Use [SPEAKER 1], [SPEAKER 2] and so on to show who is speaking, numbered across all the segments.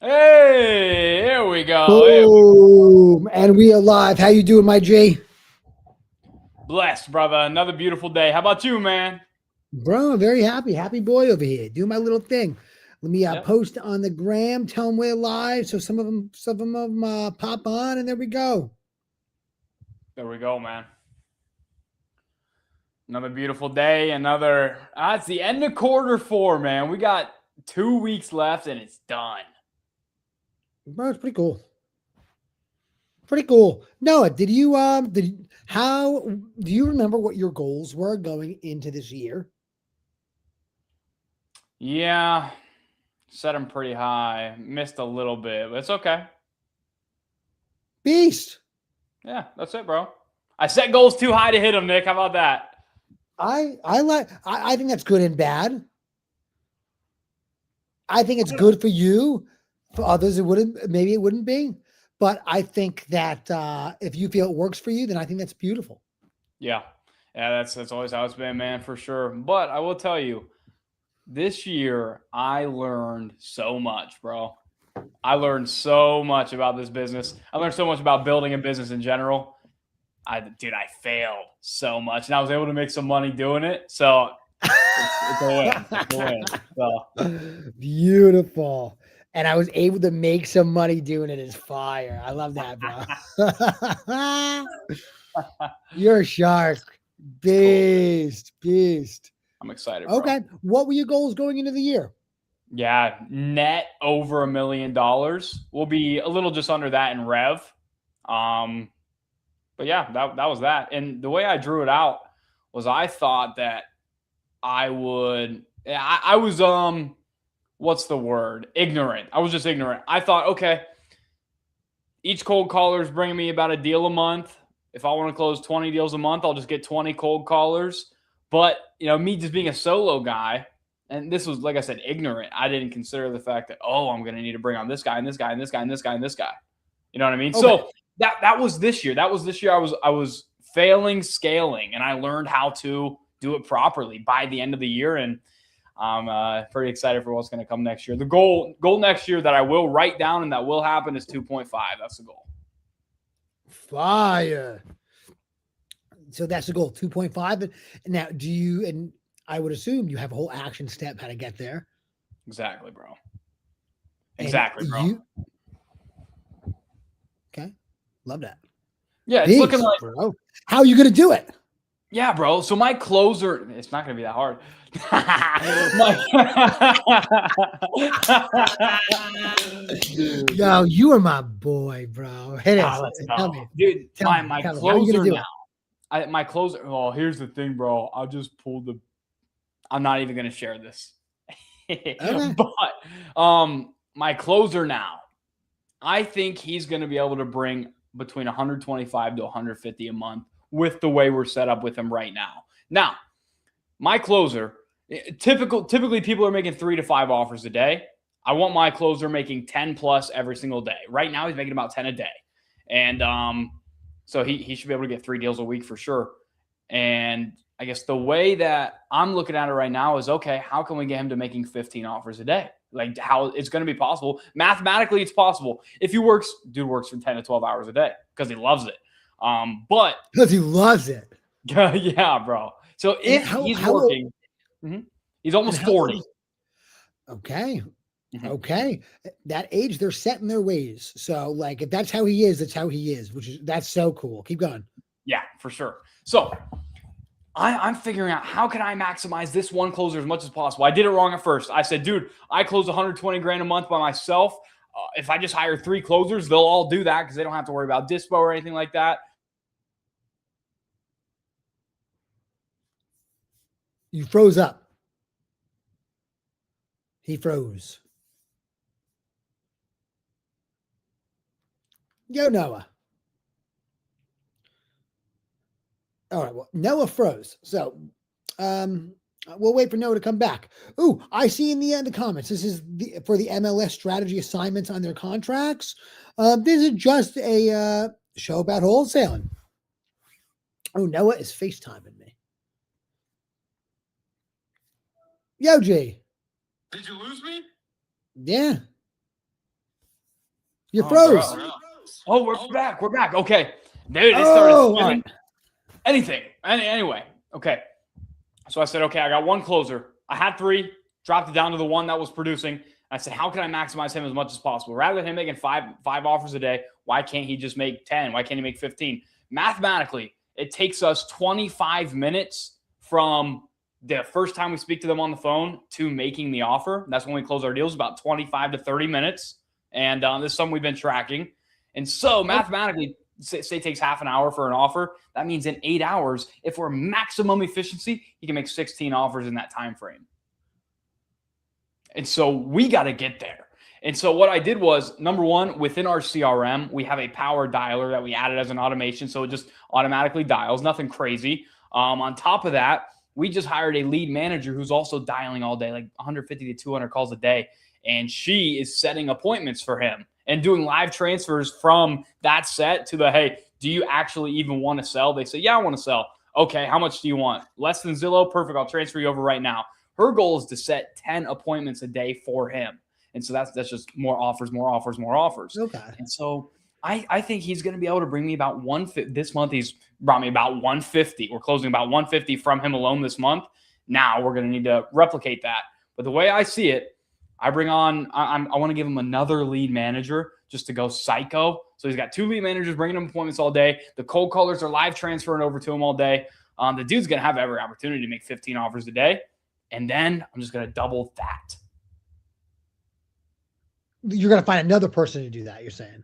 [SPEAKER 1] Hey, here we go.
[SPEAKER 2] Boom. And we are live. How you doing, my G?
[SPEAKER 1] Blessed, brother. Another beautiful day. How about you, man?
[SPEAKER 2] Bro, I'm very happy. Happy boy over here. Do my little thing. Let me
[SPEAKER 1] Yep.
[SPEAKER 2] post on the gram, tell them we're live. So some of them pop on, and there we go.
[SPEAKER 1] There we go, man. Another beautiful day. It's the end of quarter 4, man. We got 2 weeks left and it's done.
[SPEAKER 2] Bro, it's pretty cool. Pretty cool. Noah, how do you remember what your goals were going into this year?
[SPEAKER 1] Yeah, set them pretty high. Missed a little bit, but it's okay.
[SPEAKER 2] Beast.
[SPEAKER 1] Yeah, that's it, bro. I set goals too high to hit them, Nick. How about that?
[SPEAKER 2] I think that's good and bad. I think it's good for you. For others, maybe it wouldn't be. But I think that if you feel it works for you, then I think that's beautiful.
[SPEAKER 1] Yeah. Yeah, that's always how it's been, man, for sure. But I will tell you, this year I learned so much, bro. I learned so much about this business. I learned so much about building a business in general. I failed so much, and I was able to make some money doing it. So it's a win. It's a win. So
[SPEAKER 2] Beautiful. And I was able to make some money doing it is fire. I love that, bro. You're a shark.
[SPEAKER 1] it's cool.
[SPEAKER 2] Beast. Beast.
[SPEAKER 1] I'm excited, bro.
[SPEAKER 2] Okay. What were your goals going into the year?
[SPEAKER 1] Yeah, net over $1 million. We'll be a little just under that in rev. But yeah, that was that. And the way I drew it out was I thought that I would. I was what's the word? Ignorant. I was just ignorant. I thought, okay, each cold caller is bringing me about a deal a month. If I want to close 20 deals a month, I'll just get 20 cold callers. But me just being a solo guy, and this was, like I said, ignorant. I didn't consider the fact that I'm going to need to bring on this guy and this guy and this guy and this guy and this guy. You know what I mean?
[SPEAKER 2] Okay.
[SPEAKER 1] So that was this year. That was this year. I was failing scaling, and I learned how to do it properly by the end of the year. And I'm pretty excited for what's going to come next year. The goal next year that I will write down and that will happen is 2.5. That's the goal.
[SPEAKER 2] Fire. So that's the goal, 2.5. Now, and I would assume you have a whole action step how to get there.
[SPEAKER 1] Exactly, bro.
[SPEAKER 2] And
[SPEAKER 1] Exactly, bro.
[SPEAKER 2] Okay. Love that.
[SPEAKER 1] Yeah, it's looking like,
[SPEAKER 2] bro. How are you going to do it?
[SPEAKER 1] Yeah, bro. So my closer, it's not going to be that hard.
[SPEAKER 2] Yo, you are my boy, bro. Hit it.
[SPEAKER 1] Let's go.
[SPEAKER 2] Tell me.
[SPEAKER 1] Dude, my closer now.
[SPEAKER 2] It?
[SPEAKER 1] My closer. Well, here's the thing, bro. I just pulled the. I'm not even going to share this.
[SPEAKER 2] Okay.
[SPEAKER 1] But my closer now, I think he's going to be able to bring between 125 to 150 a month with the way we're set up with him right now. Now, my closer, typically people are making 3 to 5 offers a day. I want my closer making 10 plus every single day. Right now, he's making about 10 a day. And so he should be able to get 3 deals a week for sure. And I guess the way that I'm looking at it right now is, okay, how can we get him to making 15 offers a day? Like, how it's going to be possible. Mathematically, it's possible. If dude works for 10 to 12 hours a day because he loves it. But
[SPEAKER 2] because he loves it.
[SPEAKER 1] Yeah, bro. So if he's working, he's almost 40.
[SPEAKER 2] Okay. Mm-hmm. Okay. That age, they're set in their ways. So, like, if that's how he is, that's how he is, that's so cool. Keep going.
[SPEAKER 1] Yeah, for sure. So I'm figuring out how can I maximize this one closer as much as possible. I did it wrong at first. I said, dude, I close 120 grand a month by myself. If I just hire 3 closers, they'll all do that because they don't have to worry about dispo or anything like that.
[SPEAKER 2] You froze up. He froze. Yo, Noah. All right. Well, Noah froze. So, we'll wait for Noah to come back. Ooh, I see in the comments. This is for the MLS strategy assignments on their contracts. This is just a show about wholesaling. Oh, Noah is FaceTiming me. Yo, G.
[SPEAKER 3] Did you lose me?
[SPEAKER 2] Yeah. You
[SPEAKER 1] Oh,
[SPEAKER 2] froze.
[SPEAKER 1] bro. Oh, we're back. We're back. Okay. Dude, it started
[SPEAKER 2] Oh, all
[SPEAKER 1] spinning.
[SPEAKER 2] right.
[SPEAKER 1] Anything. Anyway. Okay. So I said, okay, I got one closer. I had 3, dropped it down to the one that was producing. I said, how can I maximize him as much as possible? Rather than him making five offers a day, why can't he just make 10? Why can't he make 15? Mathematically, it takes us 25 minutes from the first time we speak to them on the phone to making the offer. That's when we close our deals, about 25 to 30 minutes. And this is something we've been tracking. And so mathematically, say it takes half an hour for an offer. That means in 8 hours, if we're maximum efficiency, you can make 16 offers in that time frame. And so we got to get there. And so what I did was, number one, within our CRM, we have a power dialer that we added as an automation. So it just automatically dials, nothing crazy. On top of that, we just hired a lead manager who's also dialing all day, like 150 to 200 calls a day. And she is setting appointments for him and doing live transfers from that set to the, hey, do you actually even want to sell? They say, yeah, I want to sell. Okay, how much do you want? Less than Zillow? Perfect. I'll transfer you over right now. Her goal is to set 10 appointments a day for him. And so that's just more offers, more offers, more offers.
[SPEAKER 2] Okay.
[SPEAKER 1] And so I think he's going to be able to bring me about 150. This month, he's brought me about 150. We're closing about 150 from him alone this month. Now we're going to need to replicate that. But the way I see it, I want to give him another lead manager just to go psycho. So he's got 2 lead managers bringing him appointments all day. The cold callers are live transferring over to him all day. The dude's going to have every opportunity to make 15 offers a day. And then I'm just going to double that.
[SPEAKER 2] You're going to find another person to do that, you're saying?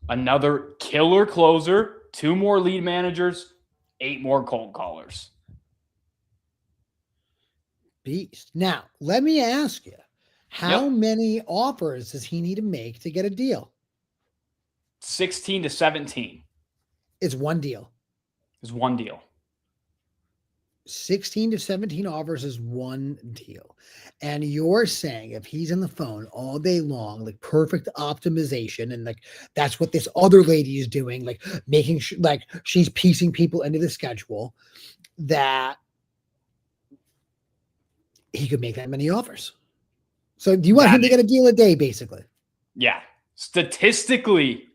[SPEAKER 1] Another killer closer, 2 more lead managers, 8 more cold callers.
[SPEAKER 2] Beast. Now, let me ask you, how many offers does he need to make to get a deal?
[SPEAKER 1] 16 to 17.
[SPEAKER 2] It's one deal.
[SPEAKER 1] Is one deal.
[SPEAKER 2] 16 to 17 offers is one deal. And you're saying if he's on the phone all day long, like perfect optimization, and like that's what this other lady is doing, like making sure like she's piecing people into the schedule, that he could make that many offers. So do you want him to get a deal a day, basically?
[SPEAKER 1] Yeah. Statistically,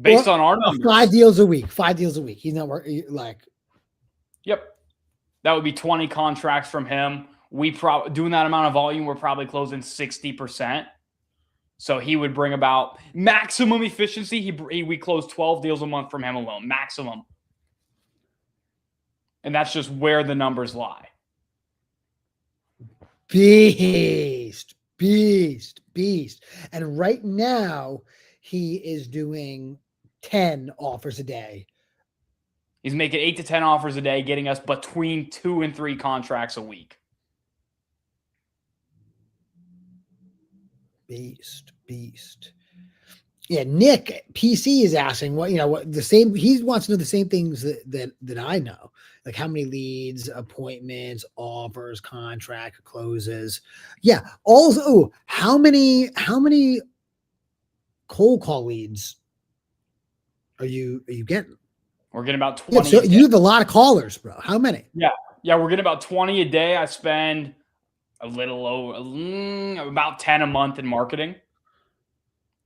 [SPEAKER 1] based on our numbers.
[SPEAKER 2] 5 deals a week. 5 deals a week. He's not working like.
[SPEAKER 1] Yep. That would be 20 contracts from him. We doing that amount of volume, we're probably closing 60%. So he would bring about maximum efficiency. We close 12 deals a month from him alone, maximum. And that's just where the numbers lie.
[SPEAKER 2] Beast. And right now, he is doing 10 offers a day.
[SPEAKER 1] He's making 8 to 10 offers a day, getting us between 2 and 3 contracts a week.
[SPEAKER 2] Beast. Yeah, Nick PC is asking what the same. He wants to know the same things that I know, like how many leads, appointments, offers, contract closes. Yeah. Also, how many cold call leads are you getting?
[SPEAKER 1] We're getting about 20.
[SPEAKER 2] Yeah, so you have a lot of callers, bro. How many?
[SPEAKER 1] Yeah, we're getting about 20 a day. I spend a little over about 10 a month in marketing.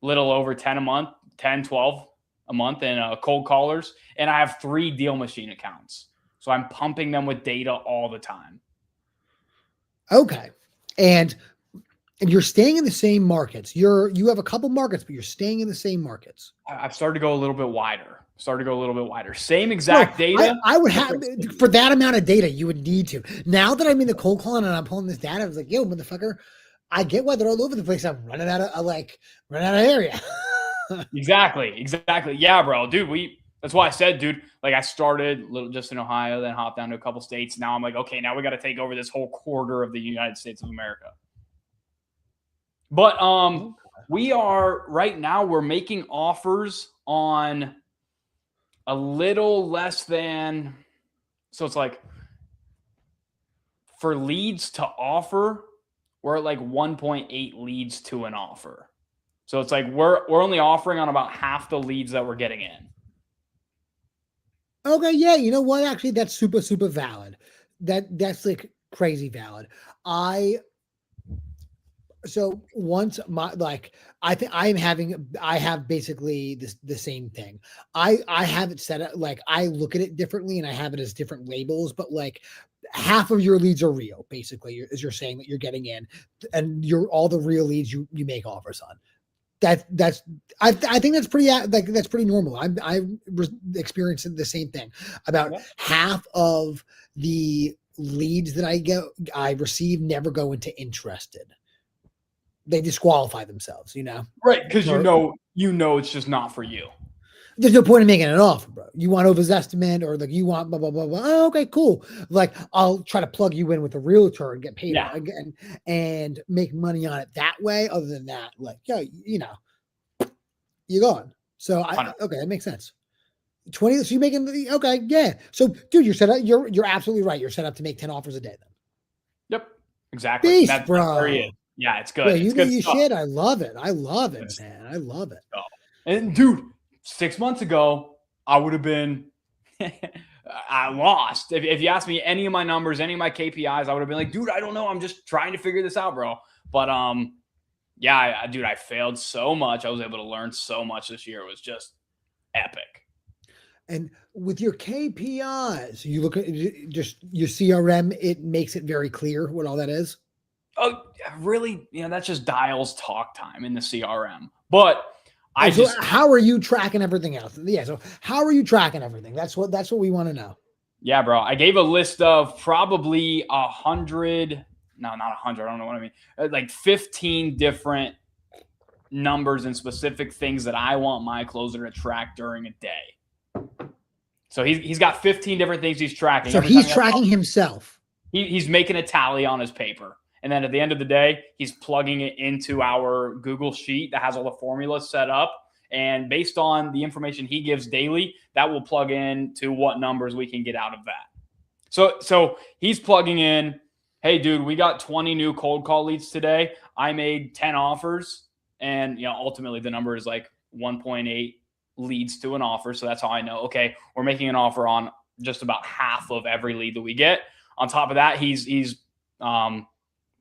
[SPEAKER 1] Little over 10 a month, 10, 12 a month in cold callers. And I have 3 deal machine accounts. So I'm pumping them with data all the time.
[SPEAKER 2] Okay. And you're staying in the same markets. You have a couple markets, but you're staying in the same markets.
[SPEAKER 1] I've started to go a little bit wider. Same exact data.
[SPEAKER 2] I would have, for that amount of data, you would need to. Now that I'm in the cold calling and I'm pulling this data, I was like, yo, motherfucker, I get why they're all over the place. I'm running out of area.
[SPEAKER 1] Exactly. Yeah, bro. Dude, that's why I said, dude, like I started just in Ohio, then hopped down to a couple states. Now I'm like, okay, now we got to take over this whole quarter of the United States of America. But we are right now, we're making offers on a little less than, so it's like for leads to offer, we're at like 1.8 leads to an offer. So it's like we're only offering on about half the leads that we're getting in.
[SPEAKER 2] Okay, yeah, you know what? Actually, that's super, super valid. That's like crazy valid. So once I have basically the same thing. I have it set up like I look at it differently and I have it as different labels, but like half of your leads are real, basically, as you're saying that you're getting in, and you're all the real leads you make offers on. That's I think that's pretty like that's pretty normal. I experienced the same thing. About half of the leads that I receive never go into interested. They disqualify themselves,
[SPEAKER 1] Right, because you know it's just not for you.
[SPEAKER 2] There's no point in making an offer, bro. You want over's estimate or like you want blah blah blah blah. Oh, okay, cool. Like I'll try to plug you in with a realtor and get paid again and make money on it that way. Other than that, like you're gone. So okay, that makes sense. 20. So you're making okay, yeah. So dude, you're set up. You're absolutely right. You're set up to make 10 offers a day then.
[SPEAKER 1] Yep, exactly.
[SPEAKER 2] Beast,
[SPEAKER 1] that's
[SPEAKER 2] bro.
[SPEAKER 1] Yeah, it's good.
[SPEAKER 2] Yeah,
[SPEAKER 1] it's good
[SPEAKER 2] you
[SPEAKER 1] stuff.
[SPEAKER 2] shit. I love it, man. I love it.
[SPEAKER 1] And dude, 6 months ago, I would have been I lost. If you asked me any of my numbers, any of my KPIs, I would have been like, dude, I don't know. I'm just trying to figure this out, bro. But yeah, dude, I failed so much. I was able to learn so much this year. It was just epic.
[SPEAKER 2] And with your KPIs, you look at just your CRM, it makes it very clear what all that is.
[SPEAKER 1] Oh, really? That's just dials talk time in the CRM. But
[SPEAKER 2] how are you tracking everything else? Yeah. So how are you tracking everything? That's what we want to know.
[SPEAKER 1] Yeah, bro. I gave a list of probably 100. No, not 100. I don't know what I mean. Like 15 different numbers and specific things that I want my closer to track during a day. So he's got 15 different things he's tracking.
[SPEAKER 2] So he's tracking himself.
[SPEAKER 1] He's making a tally on his paper. And then at the end of the day, he's plugging it into our Google Sheet that has all the formulas set up. And based on the information he gives daily, that will plug in to what numbers we can get out of that. So he's plugging in, hey, dude, we got 20 new cold call leads today. I made 10 offers. And, ultimately the number is like 1.8 leads to an offer. So that's how I know, okay, we're making an offer on just about half of every lead that we get. On top of that, he's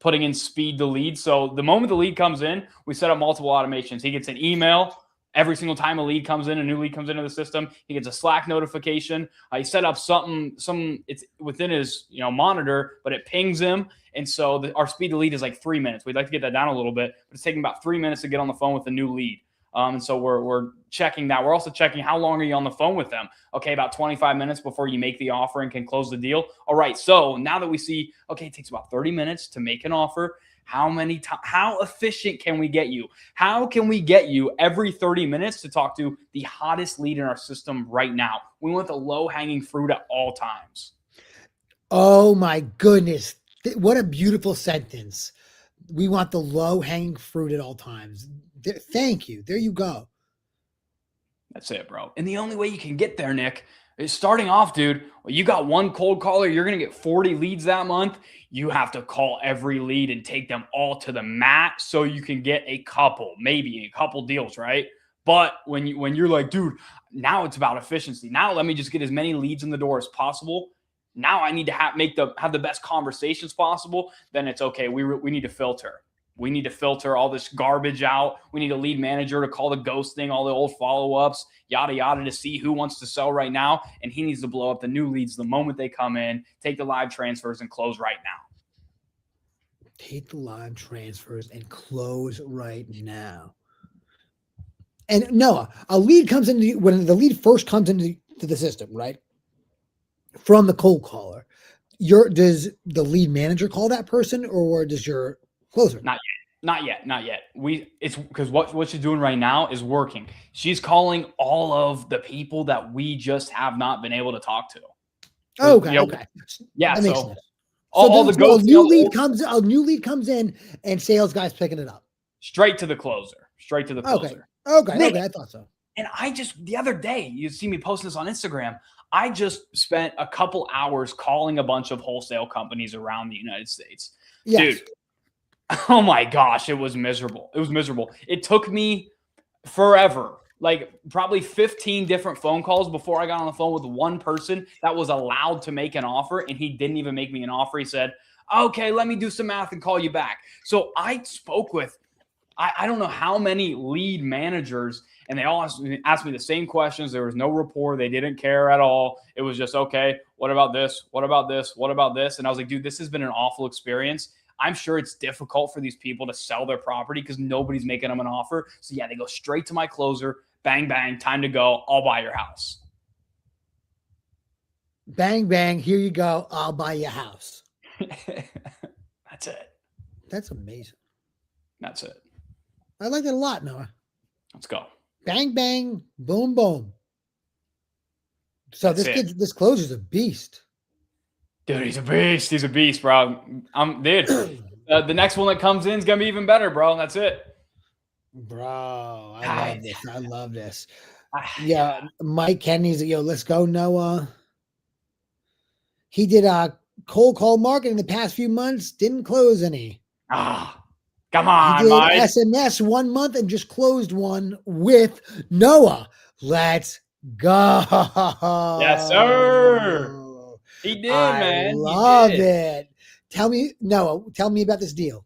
[SPEAKER 1] putting in speed to lead. So the moment the lead comes in, we set up multiple automations. He gets an email every single time a lead comes in, a new lead comes into the system. He gets a Slack notification. He set up it's within his monitor, but it pings him. And so our speed to lead is like 3 minutes. We'd like to get that down a little bit, but it's taking about 3 minutes to get on the phone with a new lead. And so we're checking that. We're also checking how long are you on the phone with them? Okay, about 25 minutes before you make the offer and can close the deal. All right, so now that we see, okay, it takes about 30 minutes to make an offer. How efficient can we get you? How can we get you every 30 minutes to talk to the hottest lead in our system right now? We want the low-hanging fruit at all times.
[SPEAKER 2] Oh my goodness. What a beautiful sentence. We want the low-hanging fruit at all times. Thank you. There you go.
[SPEAKER 1] That's it, bro. And the only way you can get there, Nick, is starting off, dude. Well, you got one cold caller. You're going to get 40 leads that month. You have to call every lead and take them all to the mat so you can get maybe a couple deals, right? But when you're like, dude, now it's about efficiency. Now let me just get as many leads in the door as possible. Now I need to have the best conversations possible. Then it's okay. We need to filter. We need to filter all this garbage out. We need a lead manager to call the ghosting, all the old follow-ups, yada, yada, to see who wants to sell right now. And he needs to blow up the new leads the moment they come in, take the live transfers, and close right now.
[SPEAKER 2] Take the live transfers and close right now. And Noah, a lead comes into when the lead first comes into the system, right? From the cold caller. Does the lead manager call that person or does your closer?
[SPEAKER 1] Not yet. It's because what she's doing right now is working. She's calling all of the people that we just have not been able to talk to.
[SPEAKER 2] Okay. Okay.
[SPEAKER 1] Yeah.
[SPEAKER 2] That makes sense.
[SPEAKER 1] All the
[SPEAKER 2] a new lead comes in and sales guys picking it up.
[SPEAKER 1] Straight to the closer.
[SPEAKER 2] Okay. I thought so.
[SPEAKER 1] And the other day, you see me posting this on Instagram. I just spent a couple hours calling a bunch of wholesale companies around the United States. Yes. Dude, oh my gosh, it was miserable. It took me forever, like probably 15 different phone calls before I got on the phone with one person that was allowed to make an offer, and he didn't even make me an offer. He said, Okay, let me do some math and call you back. So I spoke with, I don't know how many lead managers, and they all asked me the same questions. There was no rapport. They didn't care at all. It was just, okay, what about this? What about this? What about this? And I was like, dude, this has been an awful experience. I'm sure it's difficult for these people to sell their property because nobody's making them an offer. So yeah, they go straight to my closer. Bang, bang, time to go. I'll buy your house.
[SPEAKER 2] Bang, bang. Here you go. I'll buy your house.
[SPEAKER 1] That's it.
[SPEAKER 2] That's amazing.
[SPEAKER 1] That's it.
[SPEAKER 2] I like that a lot, Noah.
[SPEAKER 1] Let's go.
[SPEAKER 2] Bang, bang, boom, boom. So this closer's a beast.
[SPEAKER 1] Dude, he's a beast. He's a beast, bro. Dude, the next one that comes in is going to be even better, bro. That's it.
[SPEAKER 2] Bro, I love this. I love this. Yeah, Mike Kennedy's, let's go, Noah. He did cold call marketing the past few months, didn't close any.
[SPEAKER 1] Come on,
[SPEAKER 2] he did
[SPEAKER 1] Mike.
[SPEAKER 2] SMS 1 month and just closed one with Noah. Let's go.
[SPEAKER 1] Yes, sir. He did, man.
[SPEAKER 2] Love it. Tell me about this deal.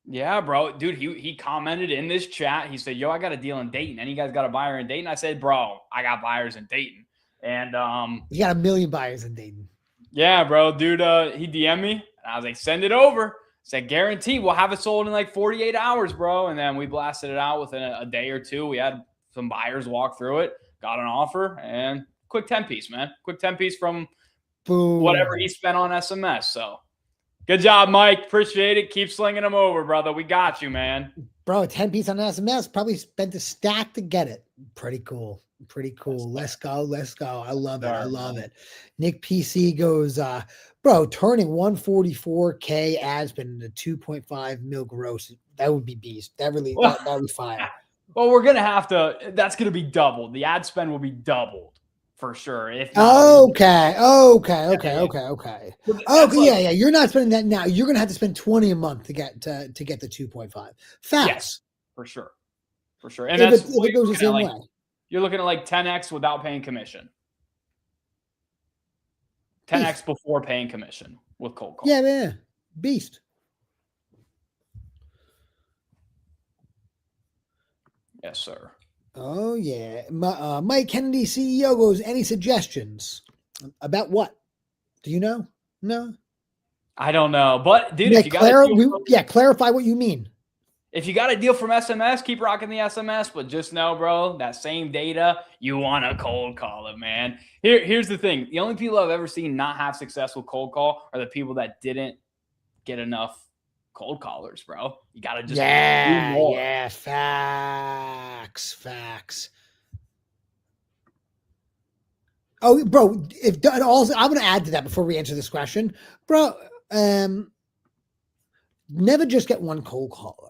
[SPEAKER 1] Yeah, bro. Dude, he commented in this chat. He said, yo, I got a deal in Dayton. Any guys got a buyer in Dayton? I said, bro, I got buyers in Dayton. And
[SPEAKER 2] you got 1 million buyers in Dayton.
[SPEAKER 1] Yeah, bro. Dude, he DM'd me. And I was like, send it over. Said, guarantee we'll have it sold in like 48 hours, bro. And then we blasted it out within a day or two. We had some buyers walk through it, got an offer, and quick 10-piece, man. Quick 10-piece from whatever he spent on SMS. So good job, Mike. Appreciate it. Keep slinging them over, brother. We got you, man.
[SPEAKER 2] Bro, 10-piece on SMS. Probably spent a stack to get it. Pretty cool. Pretty cool. Let's go. Let's go. I love it. I love it. Nick PC goes, bro, turning 144K ad spend into 2.5 mil gross. That would be beast. That would be fire.
[SPEAKER 1] Well, we're going to have to, that's going to be doubled. The ad spend will be doubled for sure.
[SPEAKER 2] Okay. Yeah. You're not spending that now. You're going to have to spend 20 a month to get the 2.5. Facts.
[SPEAKER 1] Yes, for sure. For sure. And if it goes the same way. You're looking at like 10x without paying commission. 10x before paying commission with cold call.
[SPEAKER 2] Yeah. Beast.
[SPEAKER 1] Yes, sir.
[SPEAKER 2] Oh, yeah. Mike Kennedy, CEO, goes, any suggestions? About what? Do you know? No?
[SPEAKER 1] I don't know. But, dude, if you
[SPEAKER 2] clarify what you mean.
[SPEAKER 1] If you got a deal from SMS, keep rocking the SMS. But just know, bro, that same data, you want to cold call it, man. Here's the thing. The only people I've ever seen not have success with cold call are the people that didn't get enough cold callers, bro. You got to just do more.
[SPEAKER 2] Yeah, facts. Oh, bro, also, I'm going to add to that before we answer this question. Bro, never just get one cold caller.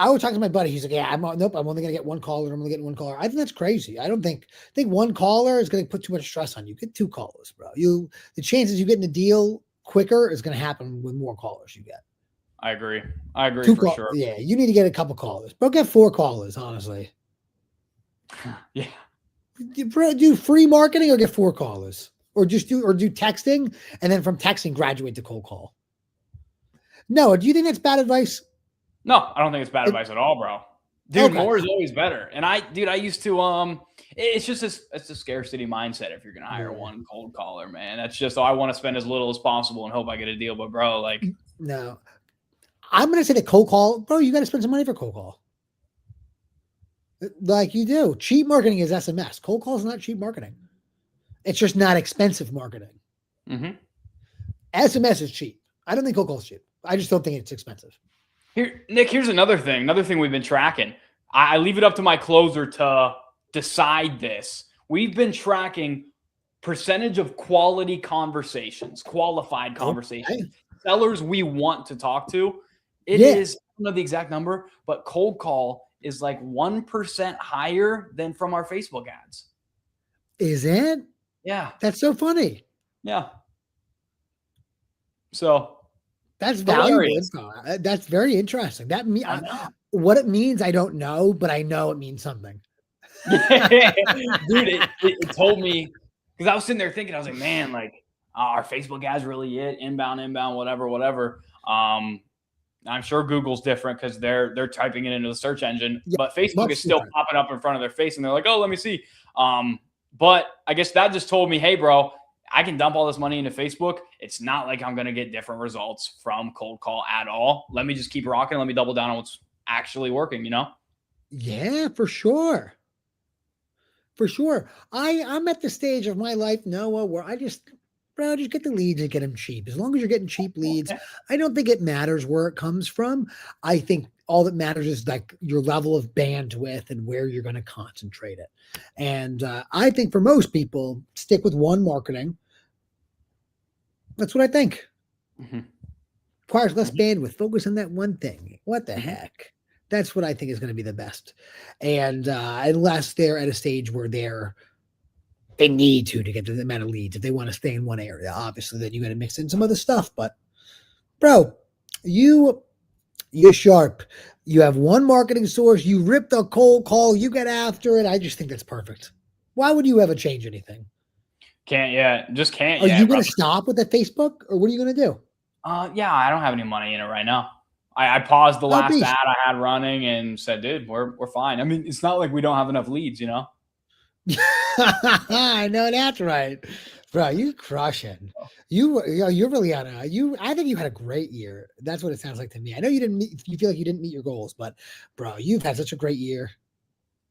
[SPEAKER 2] I was talking to my buddy. He's like, yeah, I'm only going to get one caller. I'm only getting one caller. I think that's crazy. I think one caller is going to put too much stress on you. Get 2 callers, bro. The chances you getting a deal quicker is going to happen with more callers you get.
[SPEAKER 1] I agree for sure.
[SPEAKER 2] Yeah, you need to get a couple callers. Bro, get 4 callers, honestly.
[SPEAKER 1] Yeah.
[SPEAKER 2] Do free marketing or get 4 callers. Or do texting, and then from texting graduate to cold call. No, do you think that's bad advice?
[SPEAKER 1] No, I don't think it's bad advice at all, bro. Dude, more is always better. And I used to it's just it's a scarcity mindset if you're gonna hire one cold caller, man. That's just I want to spend as little as possible and hope I get a deal. But bro, like
[SPEAKER 2] no. I'm gonna say the cold call, bro, you gotta spend some money for cold call. Like you do. Cheap marketing is SMS. Cold call is not cheap marketing. It's just not expensive marketing.
[SPEAKER 1] Mm-hmm.
[SPEAKER 2] SMS is cheap. I don't think cold call is cheap. I just don't think it's expensive.
[SPEAKER 1] Here, Nick, here's another thing we've been tracking. I leave it up to my closer to decide this. We've been tracking percentage of qualified conversations, sellers we want to talk to. It is, I don't know the exact number, but cold call is like 1% higher than from our Facebook ads.
[SPEAKER 2] Is it?
[SPEAKER 1] Yeah.
[SPEAKER 2] That's so funny.
[SPEAKER 1] Yeah. So
[SPEAKER 2] that's valuable. That's very interesting. What it means, I don't know, but I know it means something.
[SPEAKER 1] Dude, it told me, because I was sitting there thinking, I was like, man, like Are Facebook ads really it? Inbound, whatever. I'm sure Google's different because they're typing it into the search engine,
[SPEAKER 2] Yeah,
[SPEAKER 1] but Facebook
[SPEAKER 2] much
[SPEAKER 1] is still
[SPEAKER 2] different.
[SPEAKER 1] popping up in front of their face, and they're like, "Oh, let me see." But I guess that just told me, "Hey, bro, I can dump all this money into Facebook. It's not like I'm gonna get different results from cold call at all. Let me just keep rocking. Let me double down on what's actually working."
[SPEAKER 2] Yeah, for sure. For sure. I'm at the stage of my life, Noah, where bro, just get the leads and get them cheap. As long as you're getting cheap leads, I don't think it matters where it comes from. I think all that matters is like your level of bandwidth and where you're going to concentrate it. And I think for most people, stick with one marketing. That's what I think.
[SPEAKER 1] Mm-hmm.
[SPEAKER 2] Requires less
[SPEAKER 1] Mm-hmm.
[SPEAKER 2] bandwidth. Focus on that one thing. What the
[SPEAKER 1] Mm-hmm.
[SPEAKER 2] heck? That's what I think is going to be the best. And unless they're at a stage where they need to get the amount of leads if they want to stay in one area. Obviously, then you got to mix in some other stuff. But bro, you're sharp. You have one marketing source. You rip the cold call. You get after it. I just think that's perfect. Why would you ever change anything?
[SPEAKER 1] Can't yet. Just can't
[SPEAKER 2] Are you
[SPEAKER 1] yet,
[SPEAKER 2] going
[SPEAKER 1] bro.
[SPEAKER 2] to stop with the Facebook, or what are you going to do?
[SPEAKER 1] Yeah, I don't have any money in it right now. I paused the
[SPEAKER 2] Oh,
[SPEAKER 1] last ad
[SPEAKER 2] beast.
[SPEAKER 1] I had running and said, "Dude, we're fine." I mean, it's not like we don't have enough leads.
[SPEAKER 2] I know that's right, bro. You crushing. You're really on a you. I think you had a great year. That's what it sounds like to me. I know you didn't meet. You feel like you didn't meet your goals, but bro, you've had such a great year.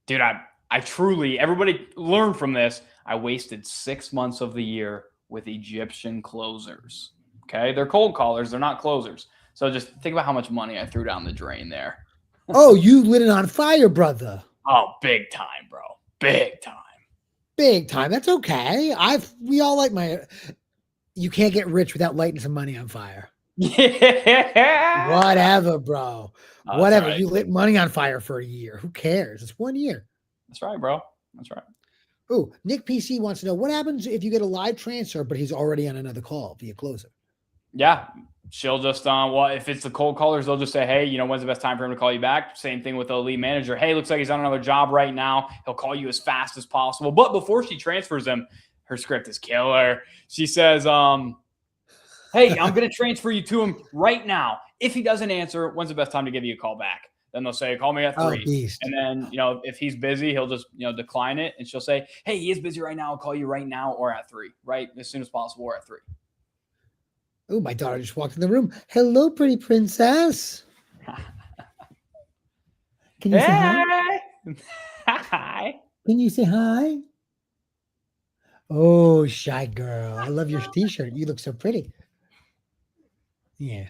[SPEAKER 1] Dude, I truly, everybody learned from this. I wasted 6 months of the year with Egyptian closers. Okay, they're cold callers, they're not closers. So just think about how much money I threw down the drain there.
[SPEAKER 2] Oh, you lit it on fire, brother.
[SPEAKER 1] Oh, big time, bro, big time.
[SPEAKER 2] Big time. That's okay. We all like my. You can't get rich without lighting some money on fire.
[SPEAKER 1] Yeah,
[SPEAKER 2] Whatever, bro.
[SPEAKER 1] that's
[SPEAKER 2] Whatever.
[SPEAKER 1] right.
[SPEAKER 2] You lit money on fire for a year. Who cares? It's 1 year.
[SPEAKER 1] That's right, bro. That's right.
[SPEAKER 2] Oh, Nick PC wants to know what happens if you get a live transfer, but he's already on another call via closer.
[SPEAKER 1] Yeah, she'll just well, if it's the cold callers, they'll just say, "Hey, when's the best time for him to call you back?" Same thing with the lead manager. "Hey, looks like he's on another job right now. He'll call you as fast as possible." But before she transfers him, her script is killer. She says, "Hey, I'm going to transfer you to him right now. If he doesn't answer, when's the best time to give you a call back?" Then they'll say, "Call me at
[SPEAKER 2] Oh,
[SPEAKER 1] 3."
[SPEAKER 2] beast.
[SPEAKER 1] And then, if he's busy, he'll just, decline it. And she'll say, "Hey, he is busy right now. I'll call you right now or at 3, right? As soon as possible or at 3."
[SPEAKER 2] Oh, my daughter just walked in the room. Hello, pretty princess. Can you say hi?
[SPEAKER 1] Hey! Hi.
[SPEAKER 2] Can you say hi? Oh, shy girl. I love your t-shirt. You look so pretty. Yeah.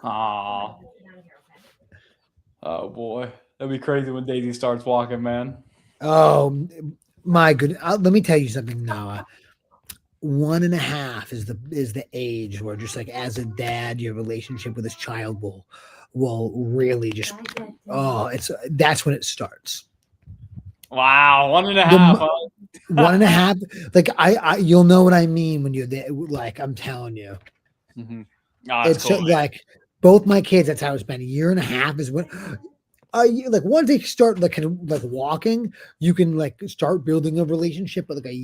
[SPEAKER 1] Aw. Oh, boy. That'd be crazy when Daisy starts walking, man.
[SPEAKER 2] Oh, my good. Let me tell you something, Noah. 1.5 is the age where just like as a dad, your relationship with his child will really just that's when it starts.
[SPEAKER 1] Wow. 1.5.
[SPEAKER 2] The
[SPEAKER 1] Huh?
[SPEAKER 2] 1.5, like I you'll know what I mean when you're there. Like I'm telling you,
[SPEAKER 1] Mm-hmm. Oh, that's
[SPEAKER 2] it's
[SPEAKER 1] cool,
[SPEAKER 2] so, like both my kids. That's how it's been. 1.5 is when. Like once they start like kind of like walking, you can like start building a relationship. But like 1.5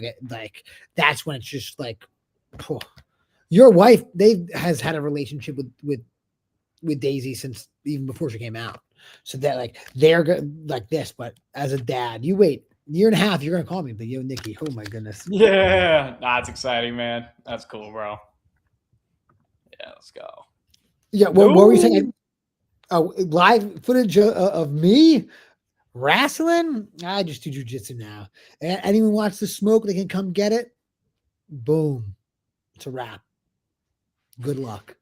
[SPEAKER 2] years, like that's when it's just like, phew. Your wife has had a relationship with Daisy since even before she came out. So that like they're like this, but as a dad, you wait 1.5 years, you're gonna call me, but yo, Nikki, oh my goodness.
[SPEAKER 1] Yeah. That's exciting, man. That's cool, bro. Yeah, let's go.
[SPEAKER 2] Yeah, well, what were you saying? Live footage of me wrestling? I just do jujitsu now. Anyone wants to smoke, they can come get it. Boom. It's a wrap. Good luck.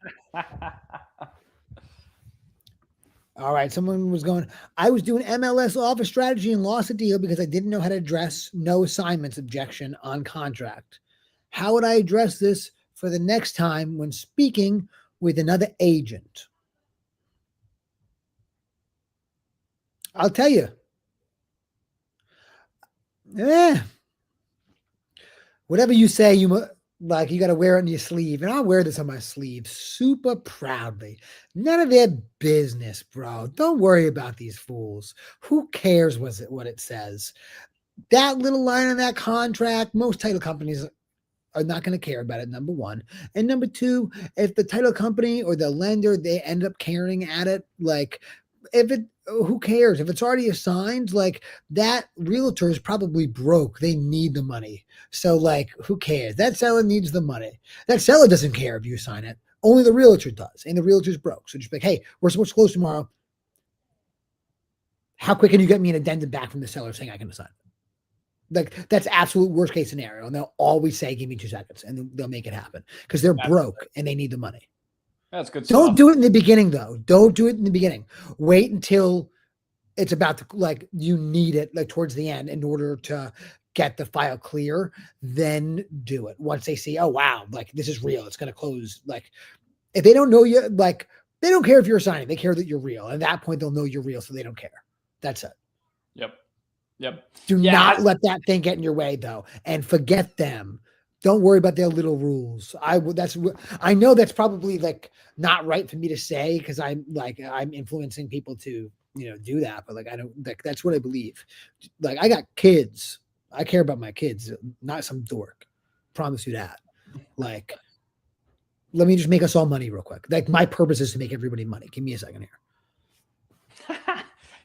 [SPEAKER 2] All right. Someone was going, I was doing MLS office strategy and lost a deal because I didn't know how to address no assignments objection on contract. How would I address this for the next time when speaking with another agent? I'll tell you. Whatever you say, you got to wear it on your sleeve, and I'll wear this on my sleeve super proudly. None of their business, bro. Don't worry about these fools. Who cares what it says? That little line on that contract, most title companies are not going to care about it, number one. And number two, if the title company or the lender, they end up caring at it, like if it, who cares? If it's already assigned, like that realtor is probably broke. They need the money. So like, who cares? That seller needs the money. That seller doesn't care if you sign it. Only the realtor does. And the realtor's broke. So just be like, hey, we're supposed to close tomorrow. How quick can you get me an addendum back from the seller saying I can assign it? Like that's absolute worst case scenario. And they'll always say, give me 2 seconds, and they'll make it happen because they're broke and they need the money.
[SPEAKER 1] That's good
[SPEAKER 2] Don't
[SPEAKER 1] stuff.
[SPEAKER 2] do it in the beginning though. Don't do it in the beginning. Wait until it's about to, like, you need it like towards the end in order to get the file clear. Then do it once they see, oh wow, like this is real. It's going to close. Like if they don't know you, like they don't care if you're assigning, they care that you're real. At that point, they'll know you're real. So they don't care. That's it.
[SPEAKER 1] Yep.
[SPEAKER 2] Do not let that thing get in your way though, and forget them. Don't worry about their little rules. I know that's probably like not right for me to say because I'm influencing people to, do that, but like I don't, like that's what I believe. Like I got kids. I care about my kids, not some dork. Promise you that. Like, let me just make us all money real quick. Like my purpose is to make everybody money. Give me a second here.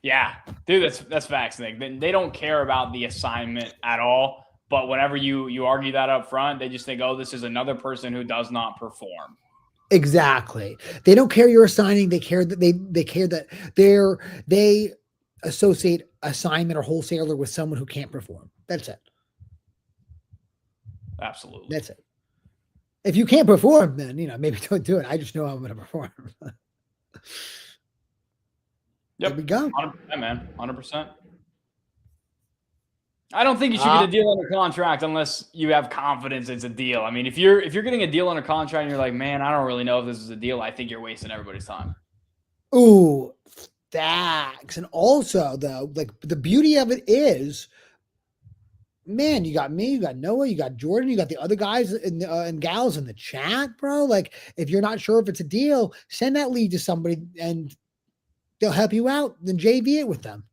[SPEAKER 1] Yeah, dude, that's facts, Nick. They don't care about the assignment at all. But whenever you argue that up front, they just think, oh, this is another person who does not perform.
[SPEAKER 2] Exactly. They don't care you're assigning. They care that they care that they associate assignment or wholesaler with someone who can't perform. That's it.
[SPEAKER 1] Absolutely.
[SPEAKER 2] That's it. If you can't perform, then maybe don't do it. I just know I'm going to perform.
[SPEAKER 1] Yep.
[SPEAKER 2] There we go.
[SPEAKER 1] 100%, man. 100%. I don't think you should get a deal under contract unless you have confidence it's a deal. I mean, if you're getting a deal under contract and you're like, man, I don't really know if this is a deal, I think you're wasting everybody's time.
[SPEAKER 2] Ooh, facts. And also, though, like the beauty of it is, man, you got me, you got Noah, you got Jordan, you got the other guys and gals in the chat, bro. Like, if you're not sure if it's a deal, send that lead to somebody and they'll help you out. Then JV it with them.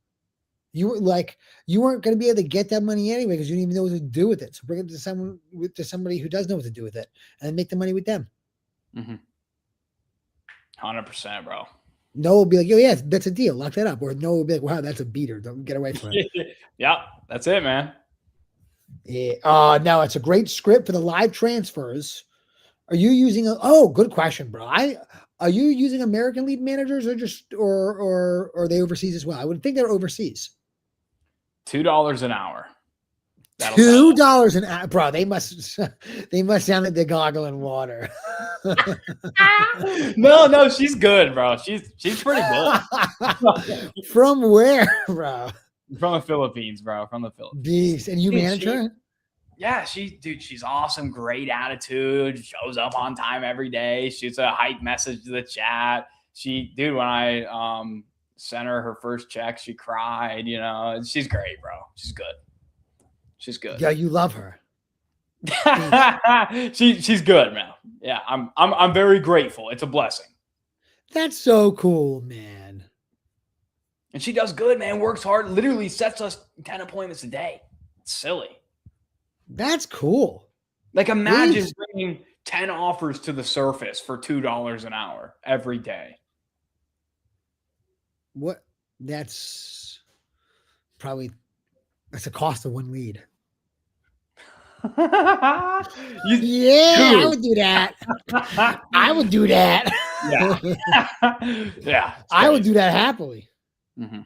[SPEAKER 2] You weren't going to be able to get that money anyway because you didn't even know what to do with it. So bring it to somebody who does know what to do with it, and then make the money with them.
[SPEAKER 1] 100%, bro.
[SPEAKER 2] Noah will be like, "Yo, yeah, that's a deal. Lock that up." Or Noah will be like, "Wow, that's a beater. Don't get away from it."
[SPEAKER 1] Yeah, that's it, man.
[SPEAKER 2] Yeah. No, it's a great script for the live transfers. Are you using good question, bro. Are you using American lead managers or are they overseas as well? I would think they're overseas.
[SPEAKER 1] $2 an hour.
[SPEAKER 2] $2 an hour, bro. They must sound like they're goggling water.
[SPEAKER 1] No, she's good, bro. She's pretty good.
[SPEAKER 2] From where, bro?
[SPEAKER 1] From the Philippines, bro. From the Philippines.
[SPEAKER 2] Beast. And you manage her?
[SPEAKER 1] Yeah, she's awesome. Great attitude. Shows up on time every day. Shoots a hype message to the chat. When I sent her first check, she cried. She's great, bro. She's good. She's good.
[SPEAKER 2] Yeah, you love her.
[SPEAKER 1] She's good, man. Yeah, I'm very grateful. It's a blessing.
[SPEAKER 2] That's so cool, man.
[SPEAKER 1] And she does good, man. Works hard. Literally sets us 10 appointments a day. It's silly.
[SPEAKER 2] That's cool.
[SPEAKER 1] Like imagine bringing 10 offers to the surface for $2 an hour every day.
[SPEAKER 2] What? That's a cost of one lead. I would do that. I would do that.
[SPEAKER 1] Yeah. Yeah.
[SPEAKER 2] I would do that happily.
[SPEAKER 1] Mm-hmm.